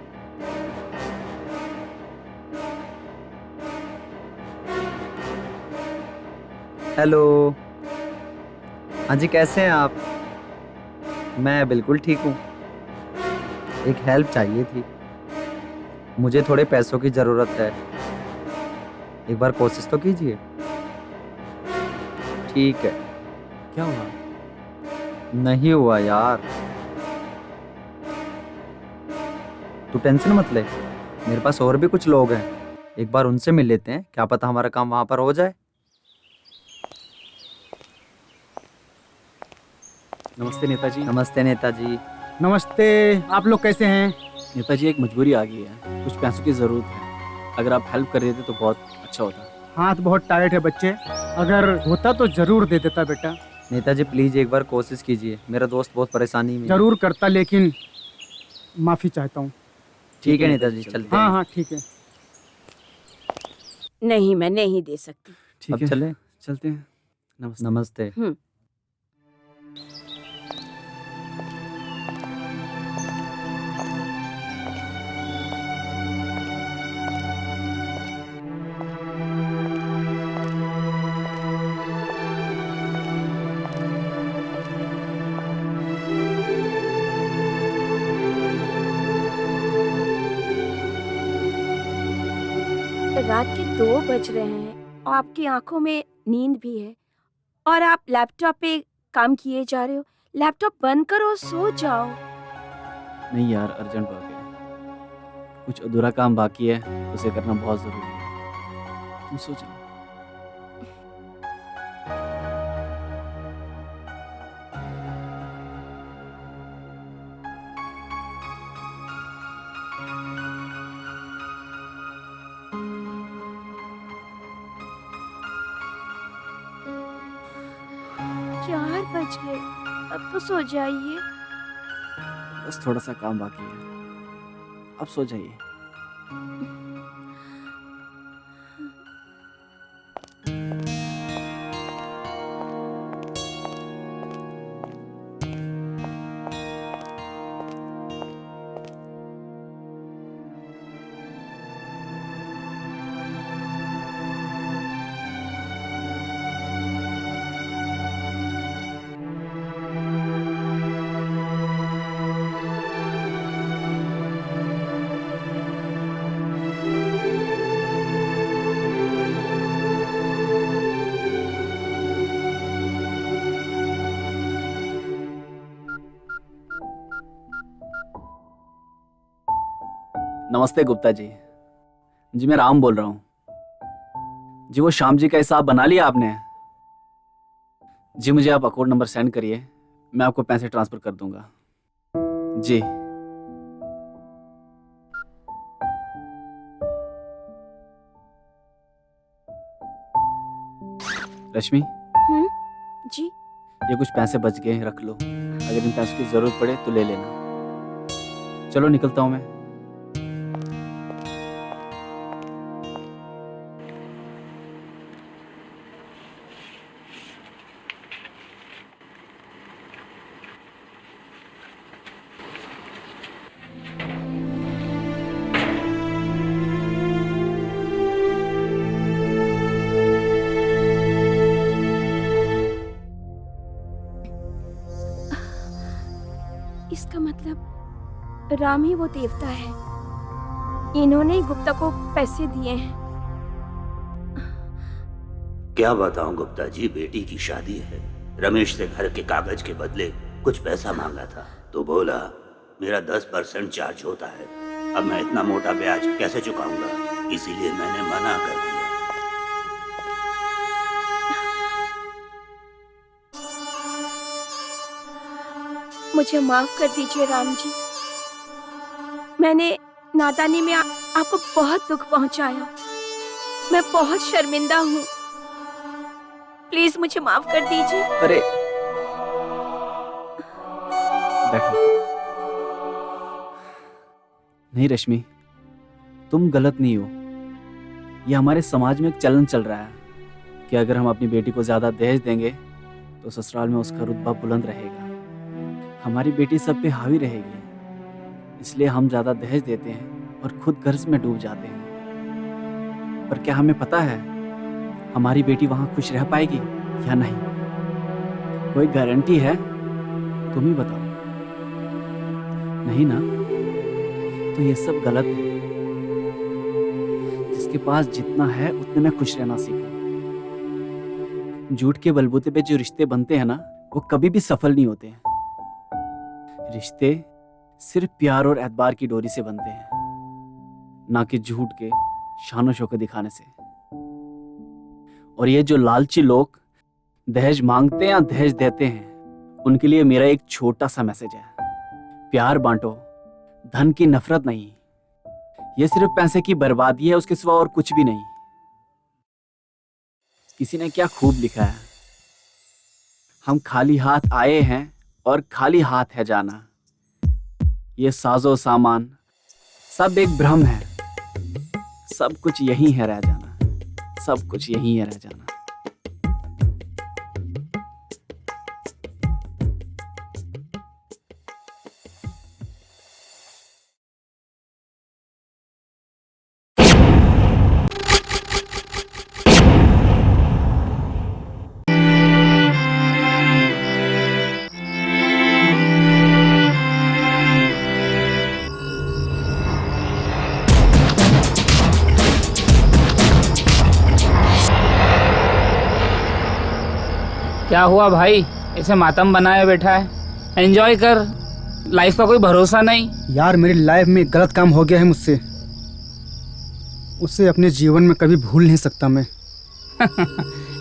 हेलो, हाँ जी, कैसे हैं आप? मैं बिल्कुल ठीक हूँ। एक हेल्प चाहिए थी, मुझे थोड़े पैसों की ज़रूरत है। एक बार कोशिश तो कीजिए। ठीक है। क्या हुआ? नहीं हुआ यार, तू टेंशन मत ले। मेरे पास और भी कुछ लोग हैं, एक बार उनसे मिल लेते हैं, क्या पता हमारा काम वहाँ पर हो जाए। नमस्ते नेताजी। नमस्ते नेताजी। नमस्ते, आप लोग कैसे हैं? नेताजी, एक मजबूरी आ गई है, कुछ पैसों की ज़रूरत है। अगर आप हेल्प कर देते तो बहुत अच्छा होता। हाथ बहुत टाइट है बच्चे, अगर होता तो जरूर दे देता बेटा। नेताजी प्लीज एक बार कोशिश कीजिए, मेरा दोस्त बहुत परेशानी में है। जरूर करता, लेकिन माफी चाहता हूँ। ठीक है नेताजी, चलते हैं। हाँ हाँ ठीक है। नहीं, मैं नहीं दे सकती। अब चले, चलते हैं। नमस्ते। नमस्ते। रात के 2 बज रहे हैं और आपकी आंखों में नींद भी है और आप लैपटॉप पे काम किए जा रहे हो। लैपटॉप बंद करो, सो जाओ। नहीं यार, अर्जेंट वर्क है, कुछ अधूरा काम बाकी है, उसे करना बहुत ज़रूरी है। तुम सो जाओ। बज गए, अब तो सो जाइए। बस थोड़ा सा काम बाकी है, अब सो जाइए। नमस्ते गुप्ता जी। जी मैं राम बोल रहा हूँ। जी वो श्याम जी का हिसाब बना लिया आपने? जी मुझे आप अकाउंट नंबर सेंड करिए, मैं आपको पैसे ट्रांसफर कर दूंगा। जी रश्मि। जी ये कुछ पैसे बच गए, रख लो, अगर इन पैसों की जरूरत पड़े तो ले लेना। चलो निकलता हूँ मैं। इसका मतलब राम ही वो देवता है, इन्होंने ही गुप्ता को पैसे दिए हैं। क्या बताऊं गुप्ता जी, बेटी की शादी है, रमेश से घर के कागज के बदले कुछ पैसा मांगा था तो बोला मेरा 10% चार्ज होता है। अब मैं इतना मोटा ब्याज कैसे चुकाऊंगा, इसीलिए मैंने मना कर दिया। मुझे माफ कर दीजिए राम जी। मैंने नादानी में आपको बहुत दुख पहुंचाया। मैं बहुत शर्मिंदा हूँ। प्लीज मुझे माफ कर दीजिए। अरे बैठो। नहीं रश्मि, तुम गलत नहीं हो। ये हमारे समाज में एक चलन चल रहा है कि अगर हम अपनी बेटी को ज्यादा दहेज देंगे तो ससुराल में उसका रुतबा बुलंद रहेगा, हमारी बेटी सब पे हावी रहेगी, इसलिए हम ज्यादा दहेज देते हैं और खुद कर्ज में डूब जाते हैं। पर क्या हमें पता है हमारी बेटी वहां खुश रह पाएगी या नहीं? कोई गारंटी है? तुम ही बताओ। नहीं ना? तो ये सब गलत है। जिसके पास जितना है उतने में खुश रहना सीखो। झूठ के बलबूते पे जो रिश्ते बनते हैं ना, वो कभी भी सफल नहीं होते हैं। रिश्ते सिर्फ प्यार और एतबार की डोरी से बनते हैं, ना कि झूठ के शान शौकत दिखाने से। और ये जो लालची लोग दहेज मांगते हैं या दहेज देते हैं, उनके लिए मेरा एक छोटा सा मैसेज है। प्यार बांटो, धन की नफरत नहीं। ये सिर्फ पैसे की बर्बादी है, उसके सिवा और कुछ भी नहीं। किसी ने क्या खूब लिखा है, हम खाली हाथ आए हैं और खाली हाथ है जाना। ये साजो सामान सब एक भ्रम है, सब कुछ यहीं है रह जाना, सब कुछ यहीं है रह जाना। क्या हुआ भाई, ऐसे मातम बनाए बैठा है? एंजॉय कर, लाइफ का कोई भरोसा नहीं। यार मेरी लाइफ में गलत काम हो गया है मुझसे, उसे अपने जीवन में कभी भूल नहीं सकता मैं।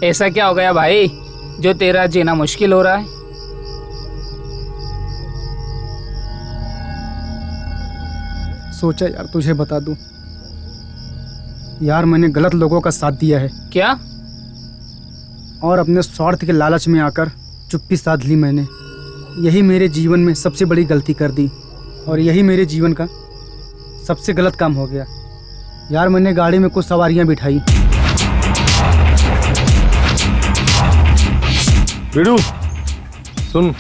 ऐसा क्या हो गया भाई जो तेरा जीना मुश्किल हो रहा है? सोचा यार तुझे बता दूं। यार मैंने गलत लोगों का साथ दिया है। क्या? और अपने स्वार्थ के लालच में आकर चुप्पी साध ली मैंने। यही मेरे जीवन में सबसे बड़ी गलती कर दी और यही मेरे जीवन का सबसे गलत काम हो गया। यार मैंने गाड़ी में कुछ सवारियां बिठाई। बिडू सुन,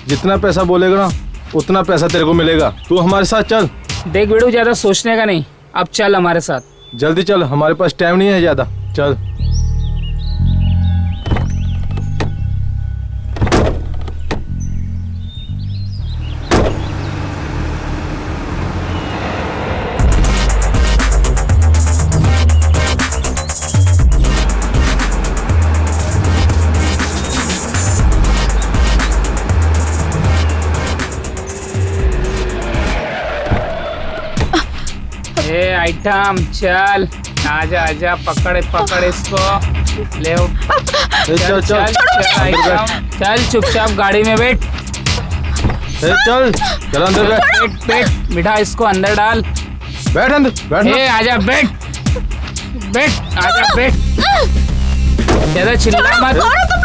जितना पैसा बोलेगा ना उतना पैसा तेरे को मिलेगा। तू हमारे साथ चल। देख बिडू, ज्यादा सोचने का नहीं, अब चल हमारे साथ। जल्दी चल, हमारे पास टाइम नहीं है ज्यादा। चल। आइटम चल, आजा आजा, पकड़ पकड़ इसको, ले चल चल आइटम चल, चुपचाप गाड़ी में बैठ। चल चल अंदर बैठ। बैठ बिठा इसको, अंदर डाल। बैठ अंदर, बैठ। आजा बैठ बैठ, आजा बैठ। ज्यादा चिल्ला मत।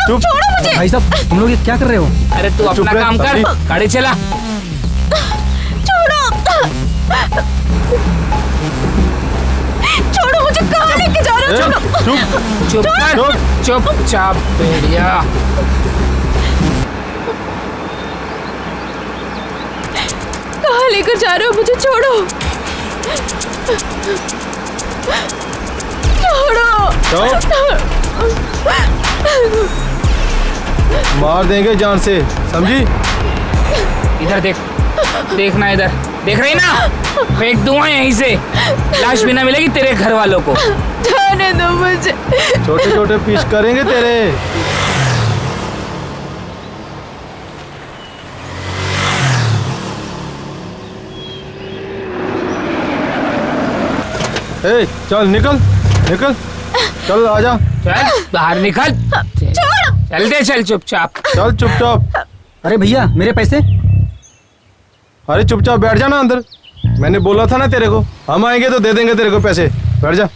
चुप। भाई साहब तुम लोग ये क्या कर रहे हो? अरे तू अपना काम कर, गाड़ी चला। छोड़ो मुझे, कहाँ लेके जा रहे हो? चुप चुप चुप चाप भेड़िया। कहाँ लेकर जा रहे हो मुझे? छोड़ो छोड़ो। मार देंगे जान से, समझी? इधर देख, देखना इधर, देख रही ना? फेंक दूंगा यहीं से, लाश भी ना मिलेगी तेरे घर वालों को। जाने दो मुझे। छोटे छोटे पीस करेंगे तेरे। ए, चल निकल निकल, चल आजा। चल बाहर निकल। चल दे, चल चुपचाप। चल चुपचाप। अरे भैया मेरे पैसे। अरे चुपचाप बैठ जा ना अंदर। मैंने बोला था ना तेरे को, हम आएंगे तो दे देंगे तेरे को पैसे। बैठ जा।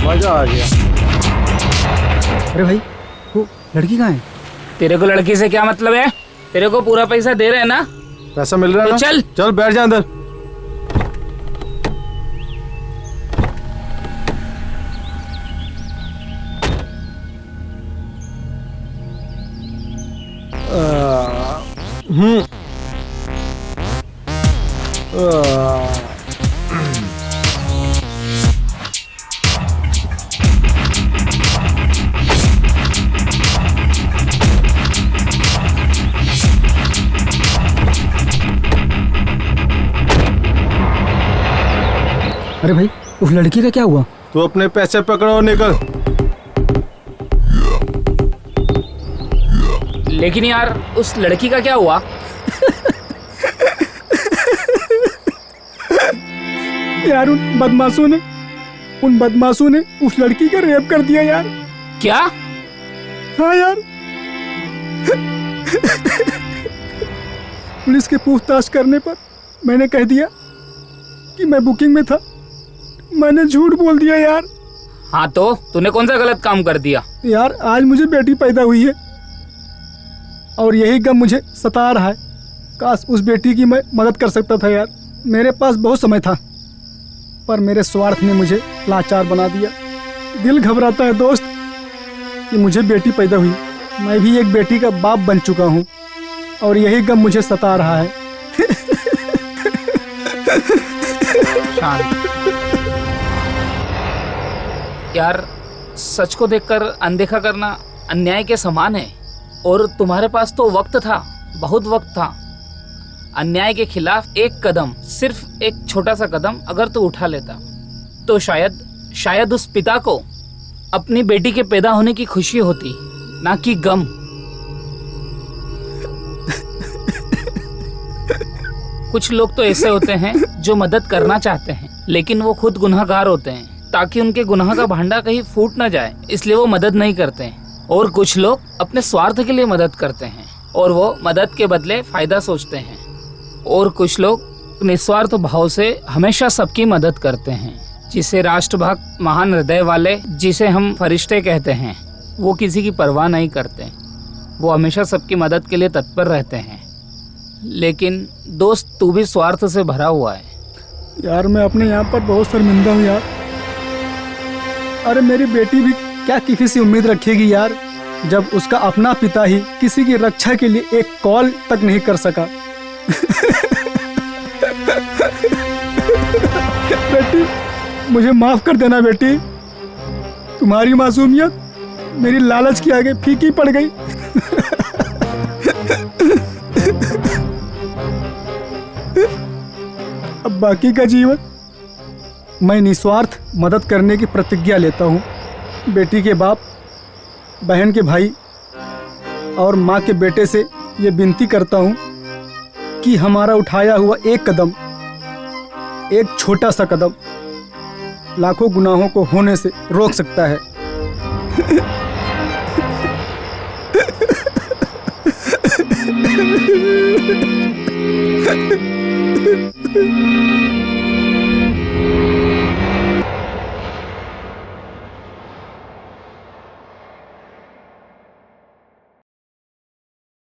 मजा आ गया। अरे भाई, वो लड़की कहाँ है? तेरे को लड़की से क्या मतलब है? तेरे को पूरा पैसा दे रहे हैं ना? पैसा मिल रहा है तो ना? चल चल बैठ जा अंदर। अरे भाई, उस लड़की का क्या हुआ? तू अपने पैसे पकड़ो और निकल। लेकिन यार, उस लड़की का क्या हुआ? यार उन बदमाशों ने उस लड़की का रेप कर दिया यार। क्या? हाँ यार। पुलिस के पूछताछ करने पर मैंने कह दिया कि मैं बुकिंग में था। मैंने झूठ बोल दिया यार। हाँ तो तूने कौन सा गलत काम कर दिया? यार आज मुझे बेटी पैदा हुई है और यही गम मुझे सता रहा है। काश उस बेटी की मैं मदद कर सकता था यार। मेरे पास बहुत समय था, पर मेरे स्वार्थ ने मुझे लाचार बना दिया। दिल घबराता है दोस्त कि मुझे बेटी पैदा हुई। मैं भी एक बेटी का बाप बन चुका हूँ और यही गम मुझे सता रहा है। यार, सच को देखकर अनदेखा करना अन्याय के समान है। और तुम्हारे पास तो वक्त था, बहुत वक्त था। अन्याय के खिलाफ एक कदम, सिर्फ एक छोटा सा कदम अगर तू उठा लेता तो शायद उस पिता को अपनी बेटी के पैदा होने की खुशी होती, ना कि गम। कुछ लोग तो ऐसे होते हैं जो मदद करना चाहते हैं, लेकिन वो खुद गुनहगार होते हैं। ताकि उनके गुनाह का भांडा कहीं फूट ना जाए, इसलिए वो मदद नहीं करते हैं। और कुछ लोग अपने स्वार्थ के लिए मदद करते हैं और वो मदद के बदले फायदा सोचते हैं। और कुछ लोग निस्वार्थ भाव से हमेशा सबकी मदद करते हैं, जिसे राष्ट्रभक्त, महान हृदय वाले, जिसे हम फरिश्ते कहते हैं। वो किसी की परवाह नहीं करते, वो हमेशा सबकी मदद के लिए तत्पर रहते हैं। लेकिन दोस्त, तू भी स्वार्थ से भरा हुआ है। यार मैं अपने यहाँ पर बहुत शर्मिंदा हूँ यार। अरे मेरी बेटी भी क्या किसी से उम्मीद रखेगी यार, जब उसका अपना पिता ही किसी की रक्षा के लिए एक कॉल तक नहीं कर सका। बेटी, मुझे माफ कर देना बेटी। तुम्हारी मासूमियत मेरी लालच के आगे फीकी पड़ गई। अब बाकी का जीवन मैं निस्वार्थ मदद करने की प्रतिज्ञा लेता हूँ। बेटी के बाप, बहन के भाई और माँ के बेटे से ये विनती करता हूँ कि हमारा उठाया हुआ एक कदम, एक छोटा सा कदम लाखों गुनाहों को होने से रोक सकता है।